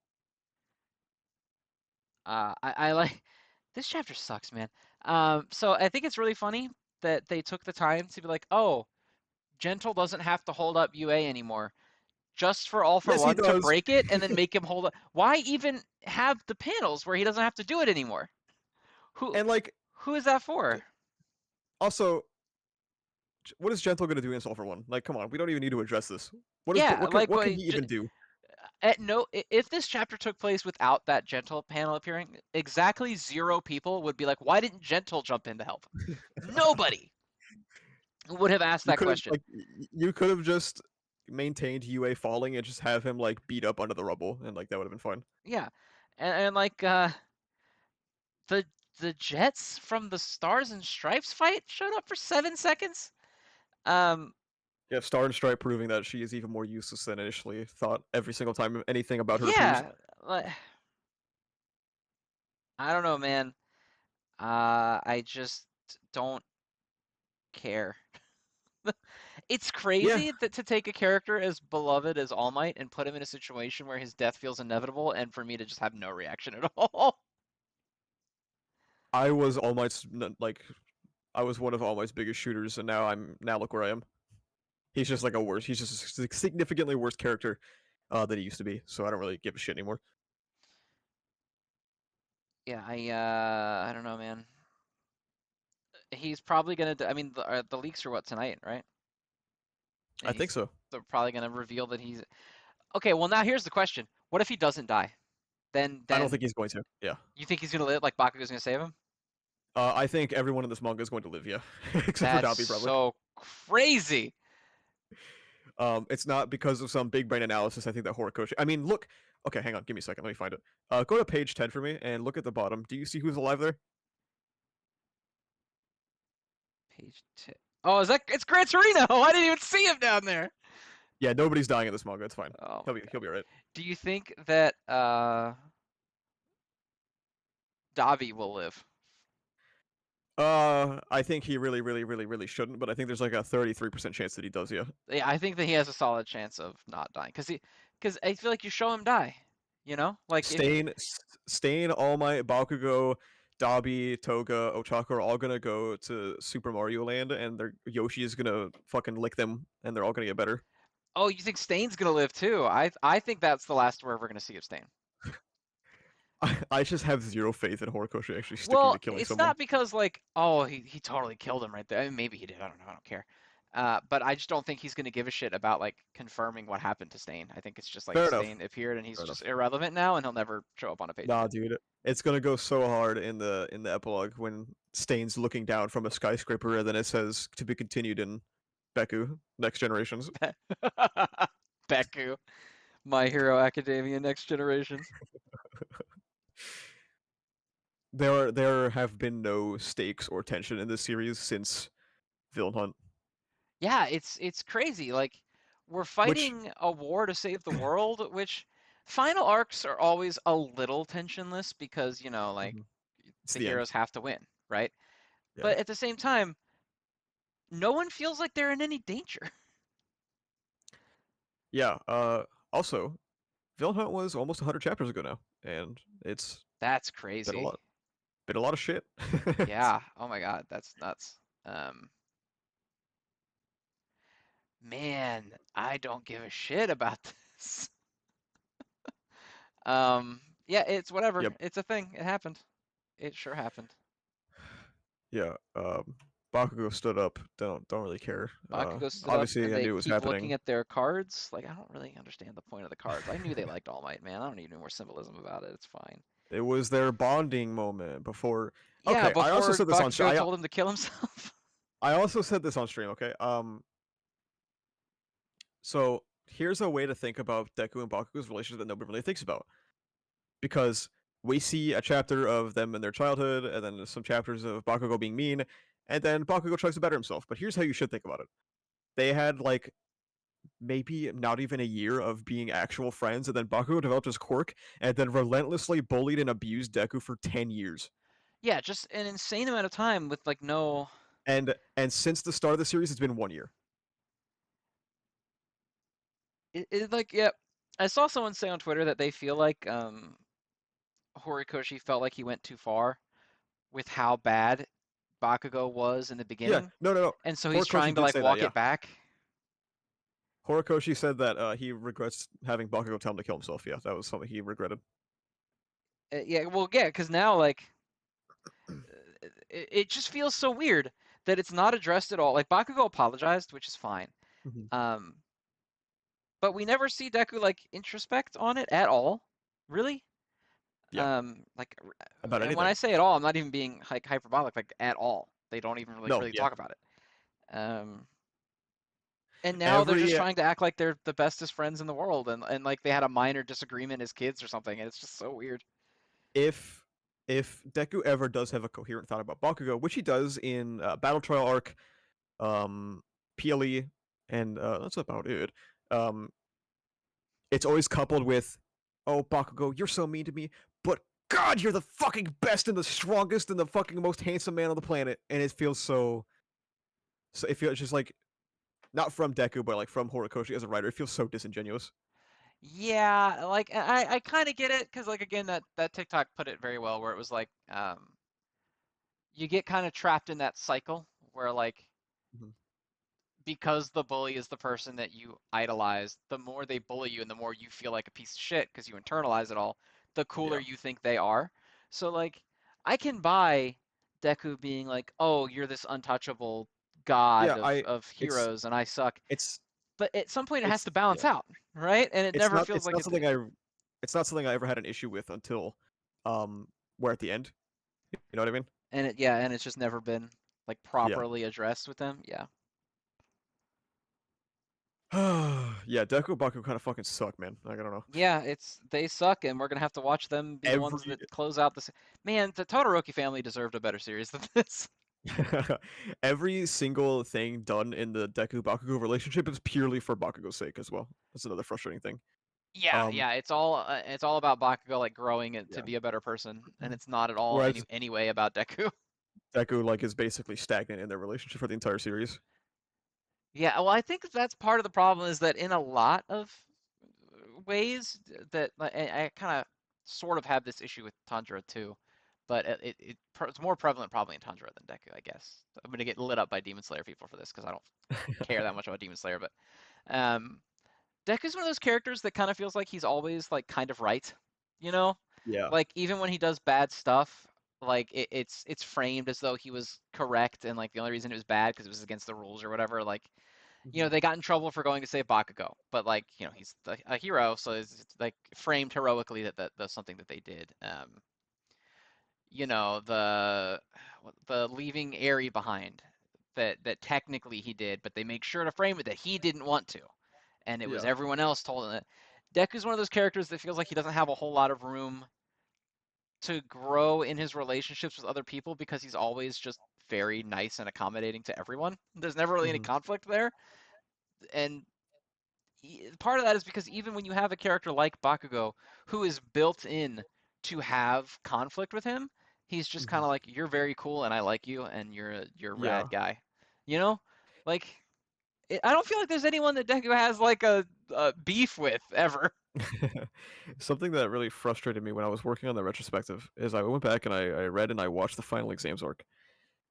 I like this chapter sucks, man. So I think it's really funny that they took the time to be like, oh, Gentle doesn't have to hold up UA anymore, just for All for Yes, he One to does. break it and then make him hold up. Why even have the panels where he doesn't have to do it anymore? Who And like, who is that for? also, what is Gentle gonna do against All for One? Like, come on, we don't even need to address this. Yeah, like What can he even do? at no if this chapter took place without that Gentle panel appearing, exactly 0 people would be like, why didn't Gentle jump in to help? Nobody would have asked You that could have question. like you could have just maintained UA falling and just have him like beat up under the rubble, and like that would have been fine. Yeah, and like the the Jets from the Stars and Stripes fight showed up for 7 seconds. Um, Yeah, Star and Stripe proving that she is even more useless than initially thought every single time anything about her appears. yeah, like, I don't know, man. I just don't care. It's Yeah, crazy that to take a character as beloved as All Might and put him in a situation where his death feels inevitable, and for me to just have no reaction at all. I was All Might's like I was one of All Might's biggest shooters, and now look where I am. He's just like a worse. He's just a significantly worse character than he used to be. So I don't really give a shit anymore. Yeah, I don't know, man. He's probably gonna. I mean, the leaks are what tonight, right? I think He's so. they're probably gonna reveal that he's okay. Well, now here's the question: what if he doesn't die? I don't Then think he's going to. Yeah. you think he's gonna live? Like Bakugo's gonna save him? I think everyone in this manga is going to live. Yeah, except for That's Dabi probably. so crazy. It's not because of some big brain analysis. I think that Horikoshi. I mean, look. Okay, hang on. Give me a second. Let me find it. Go to page 10 for me and look at the bottom. Do you see who's alive there? Page 10. Oh, is that it's Gran Torino? I didn't even see him down there. Yeah, nobody's dying in this manga. It's fine. Oh my He'll god. be alright. Do you think that Davi will live? I think he really, really, really, really shouldn't, but I think there's like a 33% chance that he does, yeah. Yeah, I think that he has a solid chance of not dying because I feel like you show him die, like if Stain, All Might, Bakugo, Dabi, Toga, Ochako are all gonna go to Super Mario Land, and Yoshi is gonna fucking lick them, and they're all gonna get better. oh, you think Stain's gonna live too? I think that's the last we're ever gonna see of Stain. I just have zero faith in Horikoshi actually sticking Well, to killing it's someone. not because like, oh, he totally killed him right there. I mean, maybe he did. I don't know. I don't care. But I just don't think he's gonna give a shit about like confirming what happened to Stain. I think it's just like Fair enough. Stain appeared and he's Fair just enough. irrelevant now, and he'll never show up on a page Nah, again. dude, it's gonna go so hard in the epilogue when Stain's looking down from a skyscraper, and then it says to be continued in Beku Next Generations. Beku, My Hero Academia, Next Generations. There have been no stakes or tension in this series since Villain Hunt, Yeah, it's crazy. Like we're which fighting a war to save the world, which final arcs are always a little tensionless because, like mhm, it's the the end. heroes have to win, right? Yeah, But at the same time, no one feels like they're in any danger. yeah. Also, Villain Hunt was almost 100 chapters ago now, and it's That's been a crazy. lot, been a lot of shit. Yeah. Oh my God, that's nuts. Um, Man, I don't give a shit about this. Yeah, it's whatever. Yep. It's a thing. It happened. It sure happened. Yeah. Bakugo stood up. Don't really care. Bakugo stood up and Obviously, I they knew it was keep looking happening. at their cards. Like, I don't really understand the point of the cards. I knew they liked All Might, man. I don't need any more symbolism about it. It's fine. It was their bonding moment before. Yeah, Okay, I also before said this on. Bakugo told him to kill himself. I also said this on stream. Okay. So here's a way to think about Deku and Bakugo's relationship that nobody really thinks about, because we see a chapter of them in their childhood, and then some chapters of Bakugo being mean, and then Bakugo tries to better himself. But here's how you should think about it: they had like maybe not even a year of being actual friends, and then Bakugo developed his quirk, and then relentlessly bullied and abused Deku for 10 years. Yeah, just an insane amount of time with like no. And since the start of the series, it's been 1 year. Like, yeah. I saw someone say on Twitter that they feel like Horikoshi felt like he went too far with how bad Bakugo was in the Yeah, beginning, no, no, no. and so he's Horikoshi trying to did like say that. walk Yeah, it back. Horikoshi said that he regrets having Bakugo tell him to kill himself. Yeah, that was something he regretted. Yeah, well, yeah, because now like it just feels so weird that it's not addressed at all. Like Bakugo apologized, which is fine, Mhm. um, but we never see Deku like introspect on it at all, really. Yeah, Like, about and when anything. I say at all, I'm not even being like hyperbolic, like at all. They don't even No, really yeah. talk about it. And now they're just Every trying to act like they're the bestest friends in the world, and like they had a minor disagreement as kids or something, and it's just so weird. if if Deku ever does have a coherent thought about Bakugo, which he does in Battle Trial arc, PLE, and that's about it. Um, it's always coupled with, "Oh, Bakugo, you're so mean to me, but God, you're the fucking best and the strongest and the fucking most handsome man on the planet," and it feels so. It feels just like not from Deku, but like from Horikoshi as a writer. It feels so disingenuous. Yeah, like I kind of get it because like again that TikTok put it very well where it was like you get kind of trapped in that cycle where like Mhm. because the bully is the person that you idolize, the more they bully you and the more you feel like a piece of shit because you internalize it all, the cooler Yeah, you think they are. So like I can buy Deku being like, "Oh, you're this untouchable god yeah. of It's heroes and I suck." it's But at some point it has it's to balance yeah. out, right? And it never feels It's like not it something did. it's not something I ever had an issue with until we're at the end. You know what I mean? And and it's just never been like Yeah. properly addressed with them. Yeah. Yeah, Deku Baku kind of fucking suck, man. Like, I don't know. Yeah, it's they suck, and we're gonna have to watch them be the ones Every that close out this. Man, the Todoroki family deserved a better series than this. every single thing done in the Deku Bakugo relationship is purely for Bakugo's sake as well. That's another frustrating thing. Yeah, Um, yeah, it's all about Bakugo like growing it to yeah. be a better person, and it's not at all Whereas any way about Deku. Deku like is basically stagnant in their relationship for the entire series. Yeah, well, I think that's part of the problem is that in a lot of ways that I kind of sort of have this issue with Tanjiro too, but it's more prevalent probably in Tanjiro than Deku, I guess. I'm gonna get lit up by Demon Slayer people for this because I don't care that much about Demon Slayer, but um, Deku's one of those characters that kind of feels like he's always like kind of right, you know? Yeah. Like even when he does bad stuff, like it's framed as though he was correct and like the only reason it was bad because it was against the rules or whatever. Like Hmm. they got in trouble for going to save Bakugo, but like he's a hero, so it's like framed heroically that that's something that they did. The leaving Eri behind that technically he did, but they make sure to frame it that he didn't want to, and it was Yeah. everyone else told him that. Deku's one of those characters that feels like he doesn't have a whole lot of room to grow in his relationships with other people because he's always just very nice and accommodating to everyone. There's never really any Hmm. conflict there, and part of that is because even when you have a character like Bakugo who is built in to have conflict with him, he's just kind Hmm. of like you're very cool and I like you and you're a Yeah. rad guy. You know? Like I don't feel like there's anyone that Deku has like a beef with ever. Something that really frustrated me when I was working on the retrospective is I went back and I read and I watched the final exams arc.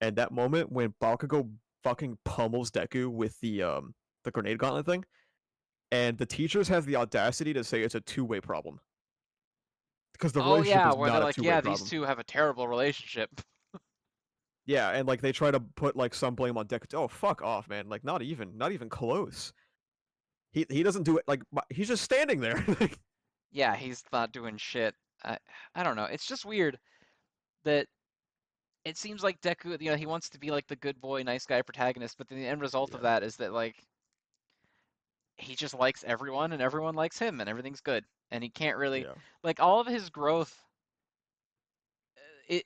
And that moment when Bakugo fucking pummels Deku with the grenade gauntlet thing, and the teachers have the audacity to say it's a two-way problem. Because the Oh relationship yeah, is where they're not a like, two-way yeah, these problem. two have a terrible relationship. Yeah, and like they try to put like some blame on Deku. Oh, fuck off, man. Like not even close. He doesn't do it like he's just standing there. Yeah, he's not doing shit. I I don't know. It's just weird that it seems like Deku, he wants to be like the good boy, nice guy protagonist, but then the end result of Yeah. that is that like he just likes everyone and everyone likes him and everything's good. And he can't really Yeah. like all of his growth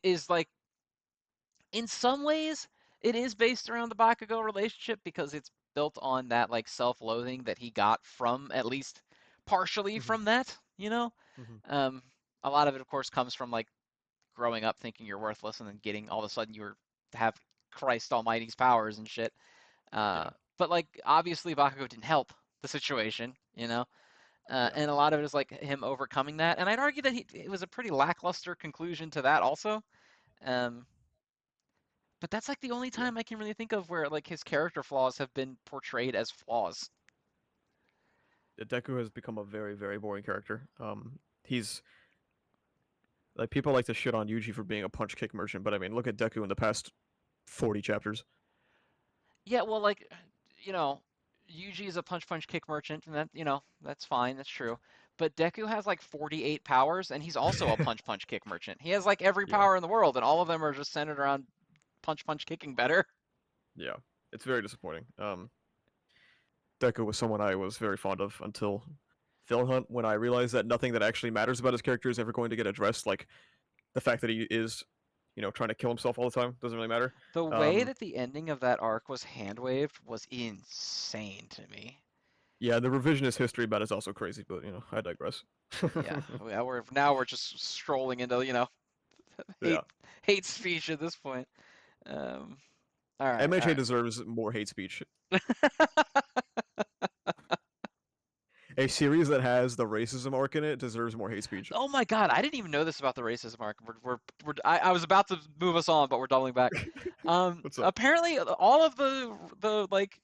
is like in some ways it is based around the Bakugo relationship because it's built on that like self-loathing that he got from at least partially Hmm. from that. Hmm. Um a lot of it of course comes from like growing up thinking you're worthless and then getting all of a sudden you have Christ Almighty's powers and shit. Uh, Yeah. but like obviously Bakugo didn't help the situation. Yeah. And a lot of it is like him overcoming that. And I'd argue that it was a pretty lackluster conclusion to that also. Um, but that's like the only Yeah. time I can really think of where like his character flaws have been portrayed as flaws. Deku has become a very, very boring character. He's like people like to shit on Yuji for being a punch kick merchant, but I mean, look at Deku in the past 40 chapters. Yeah, well, like, you know, Yuji is a punch kick merchant, and that's fine, that's true. But Deku has like 48 powers, and he's also a punch kick merchant. He has like every Yeah. power in the world, and all of them are just centered around punch kicking better. Yeah. It's very disappointing. Deku was someone I was very fond of until Villain Hunt when I realized that nothing that actually matters about his character is ever going to get addressed. Like the fact that he is, trying to kill himself all the time doesn't really matter. The way Um, that the ending of that arc was hand waved was insane to me. yeah, the revisionist history about it is also crazy, but I digress. Yeah, we're just strolling into Yeah, hate hate speech at this point. Um, all right, all MHA right. deserves more hate speech. A series that has the racism arc in it deserves more hate speech. Oh my God, I didn't even know this about the racism arc. I was about to move us on, but we're doubling back. What's up? Apparently, all of the like,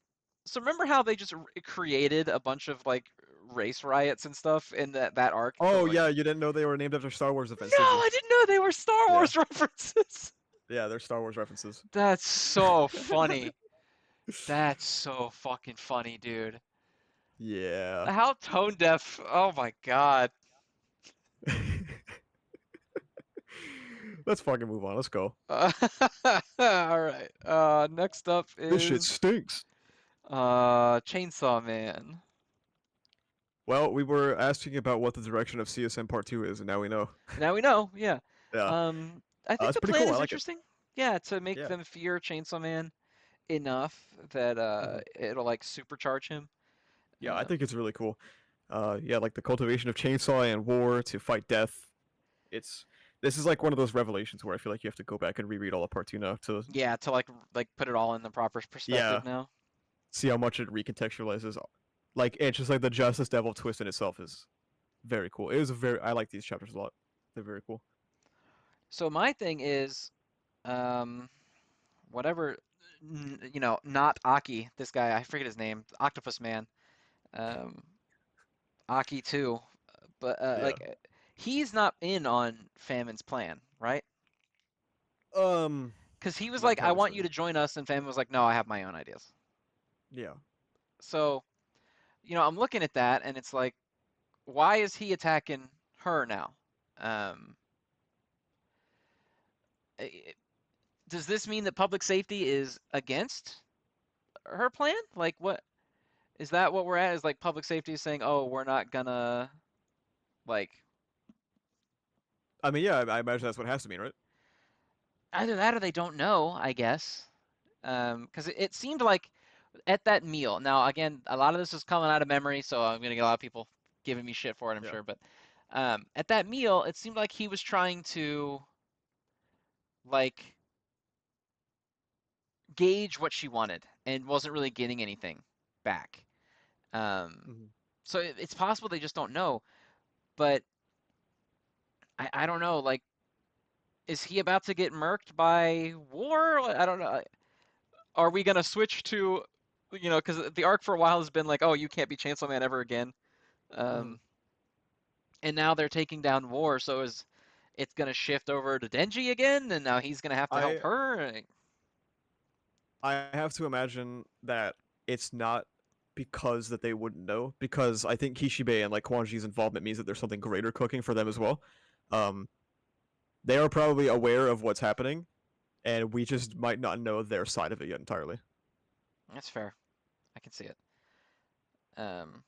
so remember how they just created a bunch of like race riots and stuff in that arc? The Oh like, yeah, you didn't know they were named after Star Wars events, no, did you? I didn't know they were Star Yeah, Wars references. yeah, they're Star Wars references. That's so funny. That's so fucking funny, dude. Yeah. How tone deaf. Oh my God. Let's fucking move on. Let's go. All right. Next up This shit is stinks. Chainsaw Man. Well, we were asking about what the direction of CSM Part 2 is, and now we know. Now we know, yeah. Yeah. I think It's the pretty plan cool. I is like it. interesting. Yeah, to make Yeah. them fear Chainsaw Man enough that Hmm. it'll like supercharge him. Yeah, I think Um, it's really cool. Yeah, like the cultivation of chainsaw and war to fight death. It's This is like one of those revelations where I feel like you have to go back and reread all the parts, to Yeah, to like put it all in the proper perspective yeah, now. see how much it recontextualizes. Like it's just like the Justice Devil twist in itself is very cool. It was a very I like these chapters a lot. They're very cool. So my thing is, whatever, not Aki, this guy, I forget his name, Octopus Man, um, Aki too, but Yeah. he's not in on Famine's plan, right? Um, Because he was not like, I entirely want you certain. to join us, and Famine was like, no, I have my own ideas. Yeah. So, I'm looking at that, and it's like, why is he attacking her now? Um, i- does this mean that public safety is against her plan? Like, what is that? What we're at is like public safety is saying, oh, we're not gonna like I mean, yeah, I imagine that's what it has to mean, right? either that or they don't know, I guess. Because it seemed like at that meal. Now, again, a lot of this is coming out of memory, so I'm gonna get a lot of people giving me shit for it, I'm Yeah. sure. But at that meal, it seemed like he was trying to like gauge what she wanted and wasn't really getting anything back. Um, Hmm. so it's possible they just don't know, but I don't know. Like, is he about to get murked by war? I don't know. Are we gonna switch to, because the arc for a while has been like, oh, you can't be Chainsaw Man ever again. Hmm. Um, and now they're taking down war, so is it's gonna shift over to Denji again, and now he's gonna have to help I her? I have to imagine that it's not because that they wouldn't know, because I think Kishibe and like Kwanji's involvement means that there's something greater cooking for them as well. Um, they are probably aware of what's happening, and we just might not know their side of it yet entirely. That's fair. I can see it. Um,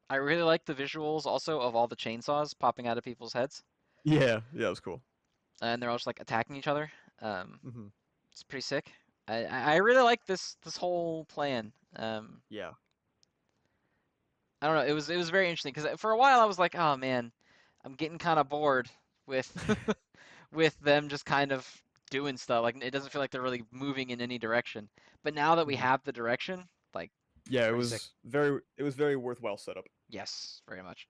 I really like the visuals also of all the chainsaws popping out of people's heads, Yeah, yeah, it was cool. and they're all just like attacking each other. Um, Hmm. it's pretty sick. I really like this whole plan. Yeah. I don't know. It was very interesting because for a while I was like, oh man, I'm getting kind of bored with with them just kind of doing stuff. Like it doesn't feel like they're really moving in any direction. But now that we Hmm. have the direction, like it's Yeah, pretty sick. it was very worthwhile setup. Yes, very much.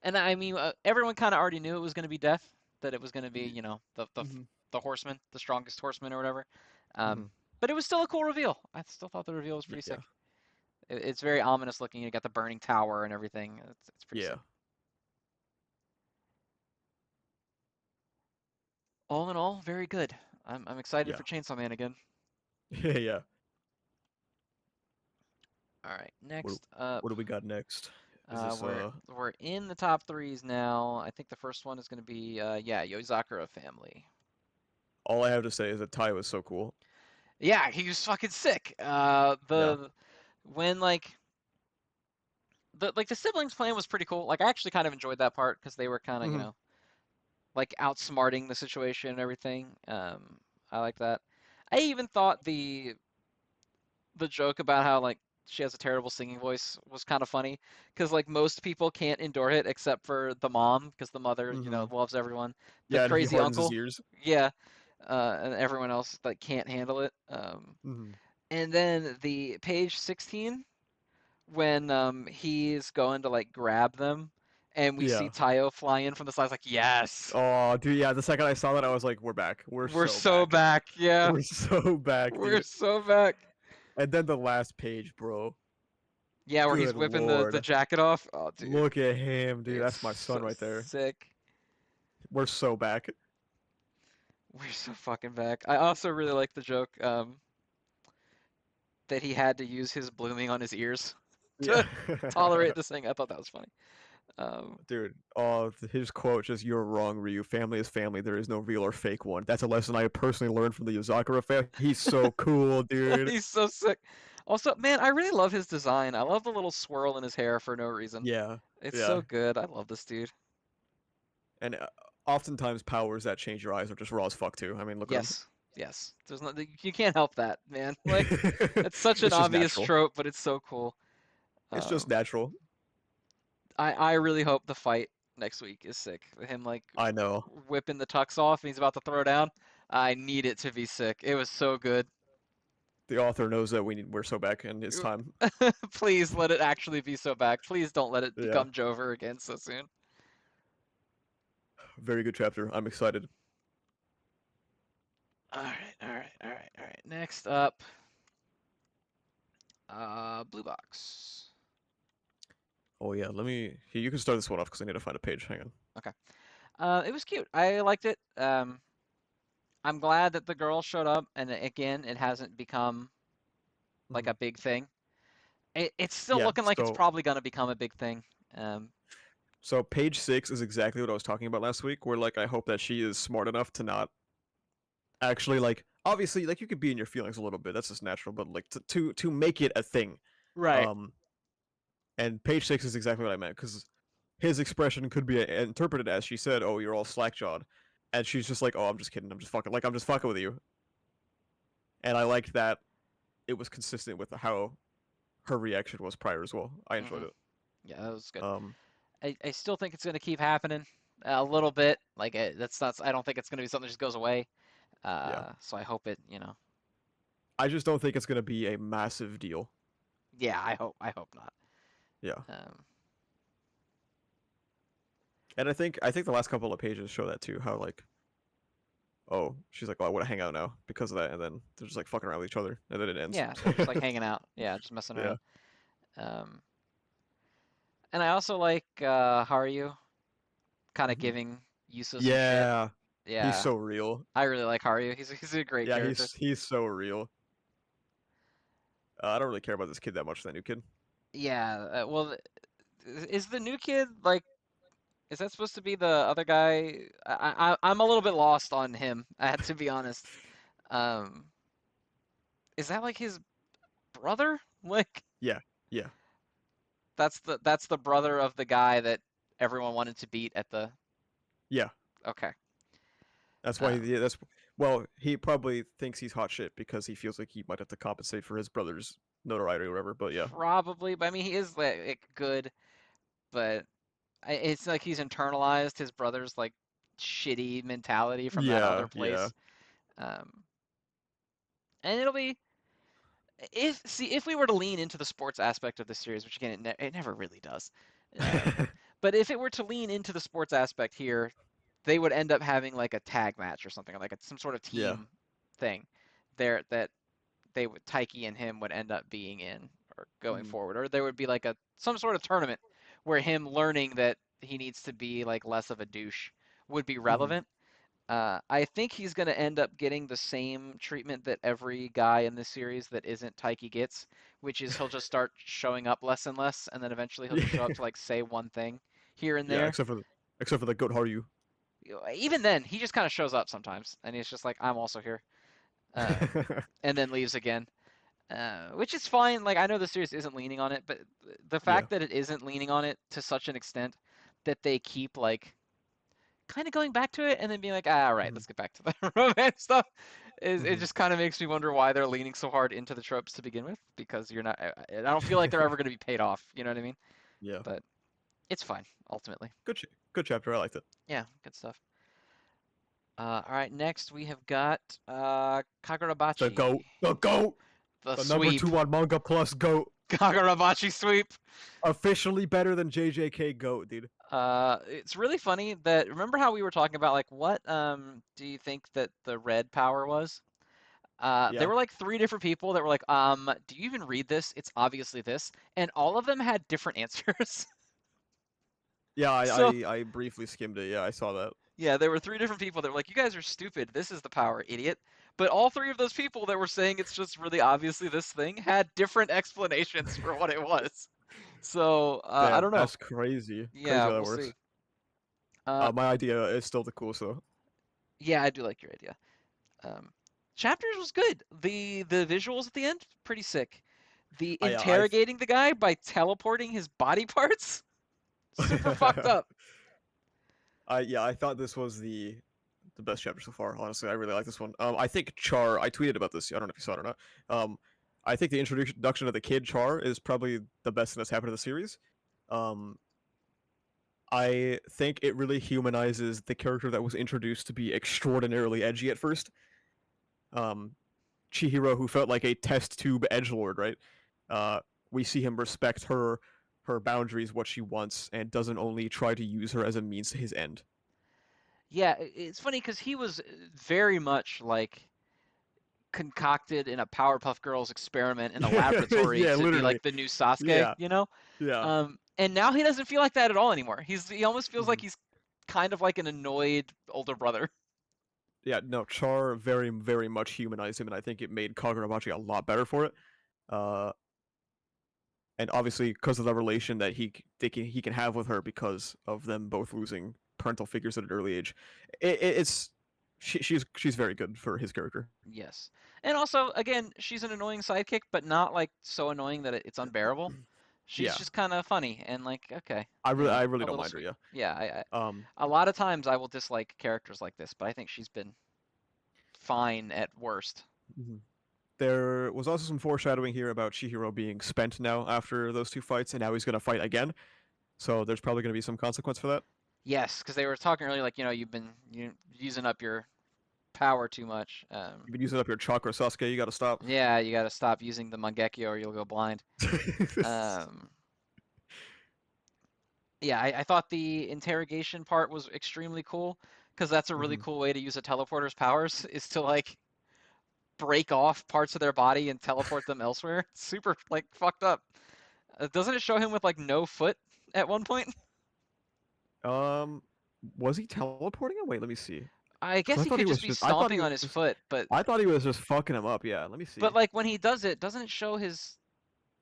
And I mean, everyone kind of already knew it was going to be Death, that it was going to be, Mm-hmm. the horseman, the strongest horseman or whatever. Hmm. Um, but it was still a cool reveal. I still thought the reveal was pretty Yeah. sick. It's very ominous looking. You got the burning tower and everything. It's pretty Yeah. sick. All in all, very good. I'm excited Yeah. for Chainsaw Man again. Yeah. All right, What next up, what do we got next? Is this we're in the top threes now. I think the first one is going to be yeah, Yozakura Family. all I have to say is that Tai was so cool. Yeah, he was fucking sick. Yeah. The when the siblings plan was pretty cool. Like I actually kind of enjoyed that part because they were kind of Hmm. like outsmarting the situation and everything. I like that. I even thought the joke about how like she has a terrible singing voice was kind of funny because like most people can't endure it except for the mom because the mother Hmm. loves everyone. The Yeah, and he crazy hardens his uncle, ears. yeah, and everyone else like can't handle it. Hmm. And then the page 16 when he's going to like grab them and we see Yeah. Tayo fly in from the side, like yes, Oh, dude, yeah, the second I saw that I was like, we're back. We're we're so so back. back, yeah, We're so back, we're dude. so back. And then the last page, bro. Yeah, where he's Good whipping the lord. jacket off. Oh, dude, Look at him, dude. it's That's my so son right there. sick. We're so back. We're so fucking back. I also really like the joke that he had to use his blooming on his ears Yeah. to tolerate this thing. I thought that was funny. Um, Dude, oh, his quote just, "You're wrong, Ryu. Family is family. There is no real or fake one." That's a lesson I personally learned from the Yozakura family. He's so cool, dude. he's so sick. Also, man, I really love his design. I love the little swirl in his hair for no reason. Yeah, It's yeah. so good. I love this dude. And oftentimes powers that change your eyes are just raw as fuck too. I mean, look at him. Yes, yes. There's no, you can't help that, man. Like, it's such an It's just obvious natural. trope, but it's so cool. It's just Um, natural. I really hope the fight. next week is sick. Him like I know. whipping the tux off and he's about to throw down. I need it to be sick. It was so good. The author knows that we're so back and it's time. Please let it actually be so back. Please don't let it Yeah, become Jover again so soon. very good chapter. I'm excited. All right, all right, all right, all right. Next up, Blue Box. Oh yeah, let me. Here, you can start this one off because I need to find a page. Hang on. Okay. It was cute. I liked it. I'm glad that the girl showed up, and again, it hasn't become like Mhm. a big thing. It's still Yeah. looking like it's probably gonna become a big thing. Um, So page 6 is exactly what I was talking about last week. Where like I hope that she is smart enough to not actually like obviously like you could be in your feelings a little bit. That's just natural. But like to make it a thing. right. Um. And page 6 is exactly what I meant because his expression could be interpreted as she said, "Oh, you're all slack-jawed," and she's just like, "Oh, I'm just kidding. I'm just fucking like I'm just fucking with you." And I liked that it was consistent with how her reaction was prior as well. I enjoyed Hmm. it. Yeah, that was good. Um, I still think it's gonna keep happening a little bit. Like that's not. I don't think it's gonna be something that just goes away. yeah, So I hope it. I just don't think it's gonna be a massive deal. Yeah, I hope not. Yeah, Um, and I think the last couple of pages show that too. How like, oh, she's like, oh, I want to hang out now because of that, and then they're just like fucking around with each other, and then it ends. yeah, they're just like hanging out. Yeah, just messing Yeah, around. Um, and I also like Haruyu kind of hmm giving Yusa some shit. yeah, he's Yeah, so real. I really like Haruyu. He's a great Yeah, character. he's so real. I don't really care about this kid that much. That new kid. Yeah, well, is the new kid like? Is that supposed to be the other guy? I'm a little bit lost on him. I had to be honest. Um, is that like his brother? Like Yeah, yeah, that's the brother of the guy that everyone wanted to beat at the. yeah. Okay. That's why. Um, Yeah, that's well. He probably thinks he's hot shit because he feels like he might have to compensate for his brother's notoriety or whatever. But yeah, Probably, but I mean he is like good, but it's like he's internalized his brother's like shitty mentality from that other yeah, yeah. place. Um, and it'll be if we were to lean into the sports aspect of the series, which again it never really does. Um, but if it were to lean into the sports aspect here, they would end up having like a tag match or something like some sort of Yeah. team thing there that they would Taiki and him would end up being in or going Mhm, forward, or there would be like a some sort of tournament where him learning that he needs to be like less of a douche would be mhm. relevant. I think he's going to end up getting the same treatment that every guy in this series that isn't Taiki gets, which is he'll just start showing up less and less, and then eventually he'll just show Yeah, up to like say one thing here and yeah. there. Except for the goat Haru. Even then, he just kind of shows up sometimes, and he's just like, "I'm also here," um, and then leaves again. Which is fine. Like I know the series isn't leaning on it, but the Yeah. fact that it isn't leaning on it to such an extent that they keep like kind of going back to it and then being like, all right, Mhm. let's get back to the romance stuff. Is it Mhm. just kind of makes me wonder why they're leaning so hard into the tropes to begin with? Because you're not. I don't feel like they're ever going to be paid off. You know what I mean? Yeah. But it's fine ultimately. Good chapter. I liked it. Yeah, good stuff. All right, next we have got The Kagurabachi, goat. The goat. the The number sweep. 2 on Manga Plus goat. Kagurabachi sweep. Officially better than JJK goat, dude. It's really funny that remember how we were talking about like what do you think that the red power was? There Yeah. were like three different people that were like, do you even read this? It's obviously this, and all of them had different answers. Yeah, So I briefly skimmed it. Yeah, I saw that. yeah, there were three different people that were like, you guys are stupid. This is the power, idiot. But all three of those people that were saying it's just really obviously this thing had different explanations for what it was. So I Damn, don't know. that's crazy. Crazy Yeah, how that we'll see. works. Uh, My idea is still the coolest though. yeah, I do like your idea. Um, Chapters was good. The visuals at the end, pretty sick. The I interrogating the guy by teleporting his body parts, super fucked up. I thought this was the best chapter so far. Honestly, I really like this one. I think Char. I tweeted about this. I don't know if you saw it or not. I think the introduction of the kid Char is probably the best thing that's happened in the series. Um, I think it really humanizes the character that was introduced to be extraordinarily edgy at first. Um, Chihiro, who felt like a test tube edgelord, right? Uh, we see him respect her boundaries, what she wants, and doesn't only try to use her as a means to his end. Yeah, it's funny because he was very much like concocted in a Powerpuff Girls experiment in a laboratory Yeah, to be literally. like the new Sasuke, Yeah, you know? yeah. And now he doesn't feel like that at all anymore. He almost feels like Mhm. he's kind of like an annoyed older brother. Yeah, no, Char very, very much humanized him, and I think it made Kagurabachi a lot better for it. Uh, and obviously because of the relation that he can have with her because of them both losing parental figures at an early age, it's she's very good for his character. Yes. And also, again, she's an annoying sidekick, but not like so annoying that it's unbearable. She's Yeah, just kind of funny and like, okay, I really a don't little mind her. sweet. Yeah. Yeah, Um. a lot of times I will dislike characters like this, but I think she's been fine at worst. Mhm. There was also some foreshadowing here about Chihiro being spent now after those two fights, and now he's gonna fight again. So there's probably gonna be some consequence for that. Yes, because they were talking earlier, like, you're using up your power too much. You've been using up your chakra, Sasuke. You gotta stop. Yeah, you got to stop using the Mangekyo or you'll go blind. Um, yeah, I thought the interrogation part was extremely cool because that's a really Mhm. cool way to use a teleporter's powers is to like break off parts of their body and teleport them elsewhere. It's super like fucked up. Doesn't it show him with like no foot at one point? Um, was he teleporting him? Wait, let me see. I Because guess he could just be stomping on his foot, I thought he was just fucking him up. Yeah, let me see. like when he does it, doesn't it show his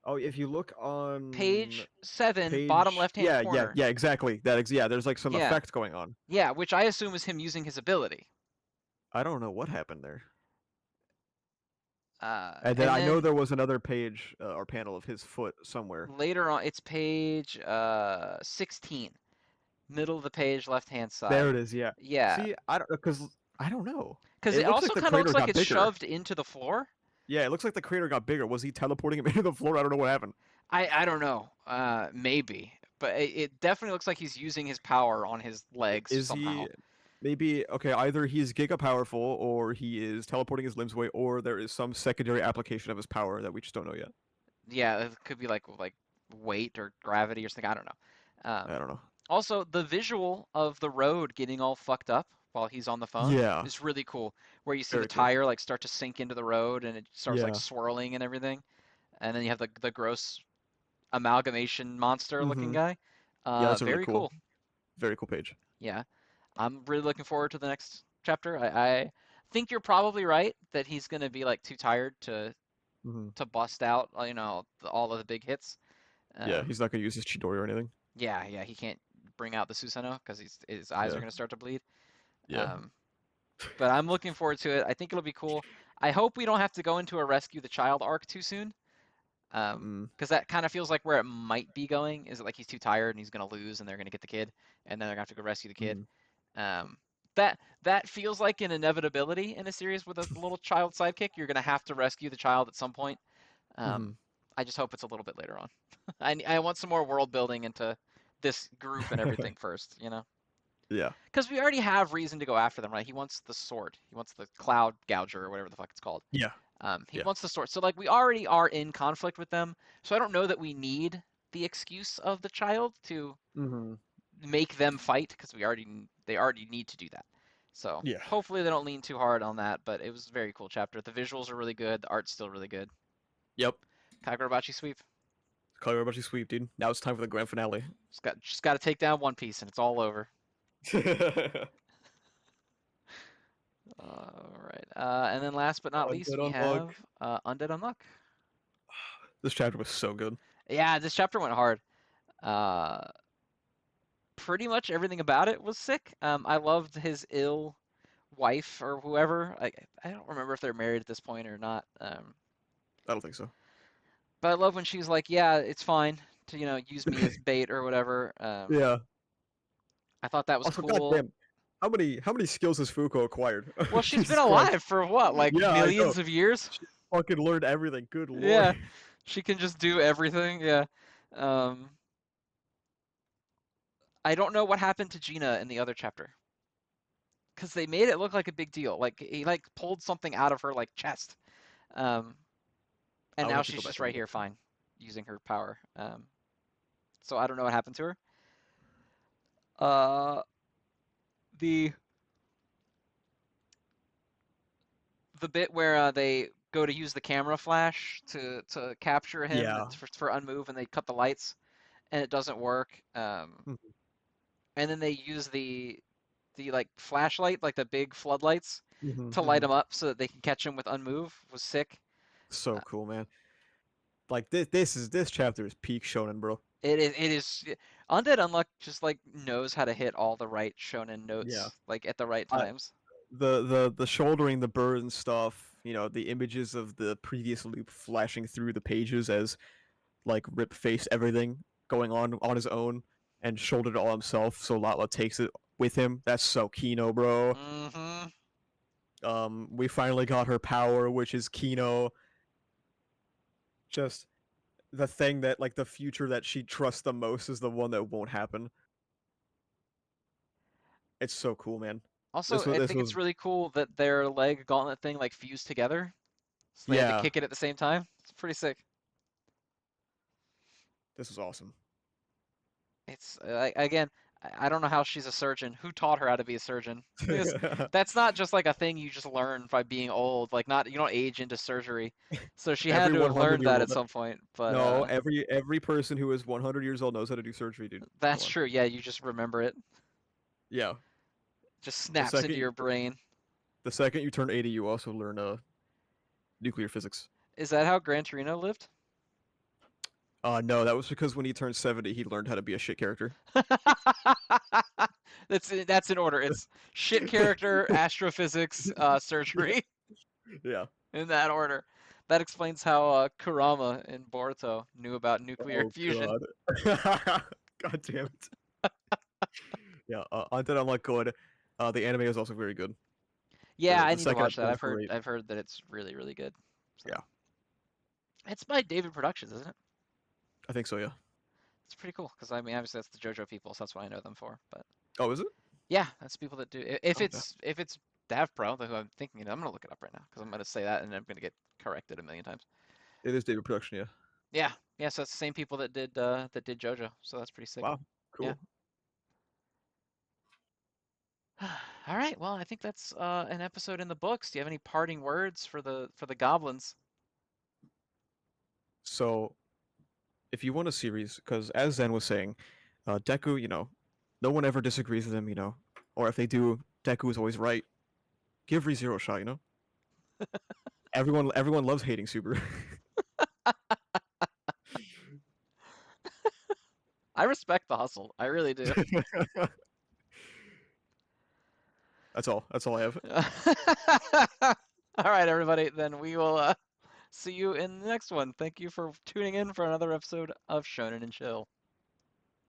Oh, if you look on page 7, bottom page, left hand corner? yeah, exactly. Yeah, there's like some Yeah, effect going on. yeah, which I assume is him using his ability. I don't know what happened there. And then And I know then there was another page or panel of his foot somewhere. later on, it's page 16, middle of the page, left hand There side. it is. Yeah. Yeah, See, I don't because I don't know. because It it looks like also the kind of crater looks like got it's bigger. shoved into the floor. Yeah, it looks like the crater got bigger. Was he teleporting him into the floor? I don't know what happened. I don't know. Maybe, but it definitely looks like he's using his power on his legs Is somehow. he maybe okay? Either he's giga powerful, or he is teleporting his limbs away, or there is some secondary application of his power that we just don't know yet. Yeah, it could be like weight or gravity or something. I don't know. I don't know. Also, the visual of the road getting all fucked up while he's on the phone Yeah, is really cool. Where you see the very cool. tire like start to sink into the road and it starts like Yeah. swirling and everything, and then you have the gross amalgamation monster looking Mm-hmm. guy. Yeah, that's a really Very cool, cool. very cool page. Yeah, I'm really looking forward to the next chapter. I think you're probably right that he's gonna be like too tired Mm-hmm. to bust out, all of the big hits. Yeah, Um, he's not gonna use his Chidori or anything. yeah, he can't bring out the Susanoo because his eyes are Yeah, gonna start to bleed. yeah. Um, but I'm looking forward to it. I think it'll be cool. I hope we don't have to go into a rescue the child arc too soon. Mm, Because that kind of feels like where it might be going. Is it like he's too tired and he's gonna lose and they're gonna get the kid, and then they're gonna have to go rescue the kid. mm, Um, that feels like an inevitability in a series with a little child sidekick. You're gonna have to rescue the child at some point. mm-hmm. Um, I just hope it's a little bit later on. I want some more world building into this group and everything first, you know? Yeah, Because we already have reason to go after them, right? He wants the sword. He wants the cloud gouger or whatever the fuck it's called. yeah, He yeah. wants the sword. So like we already are in conflict with them. So I don't know that we need the excuse of the child to Mm-hmm. make them fight because they already need to do that. So Yeah. hopefully they don't lean too hard on that. But it was a very cool chapter. The visuals are really good. The art's still really good. Yep. Kagurabachi sweep. Kagurabachi sweep, dude. Now it's time for the grand finale. Just got to take down One Piece and it's all over. All right. And then last but not least, Undead we Unluck. have Undead Unluck. This chapter was so good. Yeah, this chapter went hard. Uh, Pretty much everything about it was sick. I loved his ill wife or whoever. I don't remember if they're married at this point or not. I don't think so. But I love when she's like, "Yeah, it's fine to use me as bait or whatever." Yeah. I thought that was Also, cool. goddamn, how many skills has Fuko acquired? Well, she's been Jesus Christ. alive for what, like Yeah, I know. millions of years? She fucking learned everything. Good lord. Yeah, she can just do everything. Yeah. Um, I don't know what happened to Gina in the other chapter because they made it look like a big deal. Like he like pulled something out of her like chest, um, and I would now have to she's go back just and right look. here, fine, using her power. So I don't know what happened to her. Uh, the the bit where they go to use the camera flash to capture him Yeah. for unmove, and they cut the lights, and it doesn't work. Mhm. And then they use the like flashlight, like the big floodlights, Mhm. to light Mhm. him up so that they can catch him with unmove. Was sick. So Uh, cool, man. Like this chapter is peak shonen, bro. it is Undead Unluck just like knows how to hit all the right shonen Yeah. notes like at the right I times. the shouldering the bird and stuff, the images of the previous loop flashing through the pages as like Rip faced everything going on his own and shouldered it all himself, so Latla takes it with him. That's so Kino, bro. Hmm. We finally got her power, which is Kino. Just the thing that like the future that she trusts the most is the one that won't happen. It's so cool, man. Also, This was I this think was it's really cool that their leg gauntlet thing like fused together, so they had to yeah, kick it at the same time. It's pretty sick. this was awesome. It's again, I don't know how she's a surgeon. Who taught her how to be a surgeon? Because that's not just like a thing you just learn by being old. Like not you don't age into surgery. So she had Every to have 100 learned year that at old. some point. But No, every person who is 100 years old knows how to do surgery, dude. Come that's on. true. Yeah, you just remember it. Yeah. Just The snaps into second your brain. the second you turn 80, you also learn nuclear physics. Is that how Gran Torino lived? No, that was because when he turned 70, he learned how to be a shit character. That's in order. It's shit character, astrophysics, Yeah. surgery Yeah. in that order. That explains how Kurama in Boruto knew about nuclear Oh fusion. god. God damn it. Yeah, Undead Unluck good. The anime is also very good. Yeah, The I the need to second watch that. episode is great. I've heard that it's really really good. So Yeah, it's by David Productions, isn't it? I think so. Yeah. It's pretty cool because I mean obviously that's the JoJo people, so that's what I know them for. But Oh, is it? yeah, that's people that do. If Oh, yeah. it's Dav Pro, who I'm thinking, I'm gonna look it up right now because I'm gonna say that and I'm gonna get corrected a million times. It is David Production. Yeah. Yeah, yeah. So it's the same people that did JoJo, so that's pretty sick. Wow. Yeah. Cool. All right. Well, I think that's an episode in the books. Do you have any parting words for the goblins? So, if you want a series, because as Zen was saying, Deku, no one ever disagrees with him, or if they do, Deku is always right. Give ReZero a shot. Everyone loves hating Super. I respect the hustle. I really do. That's all I have. All right, everybody. Then we will see you in the next one. Thank you for tuning in for another episode of Shonen and Chill.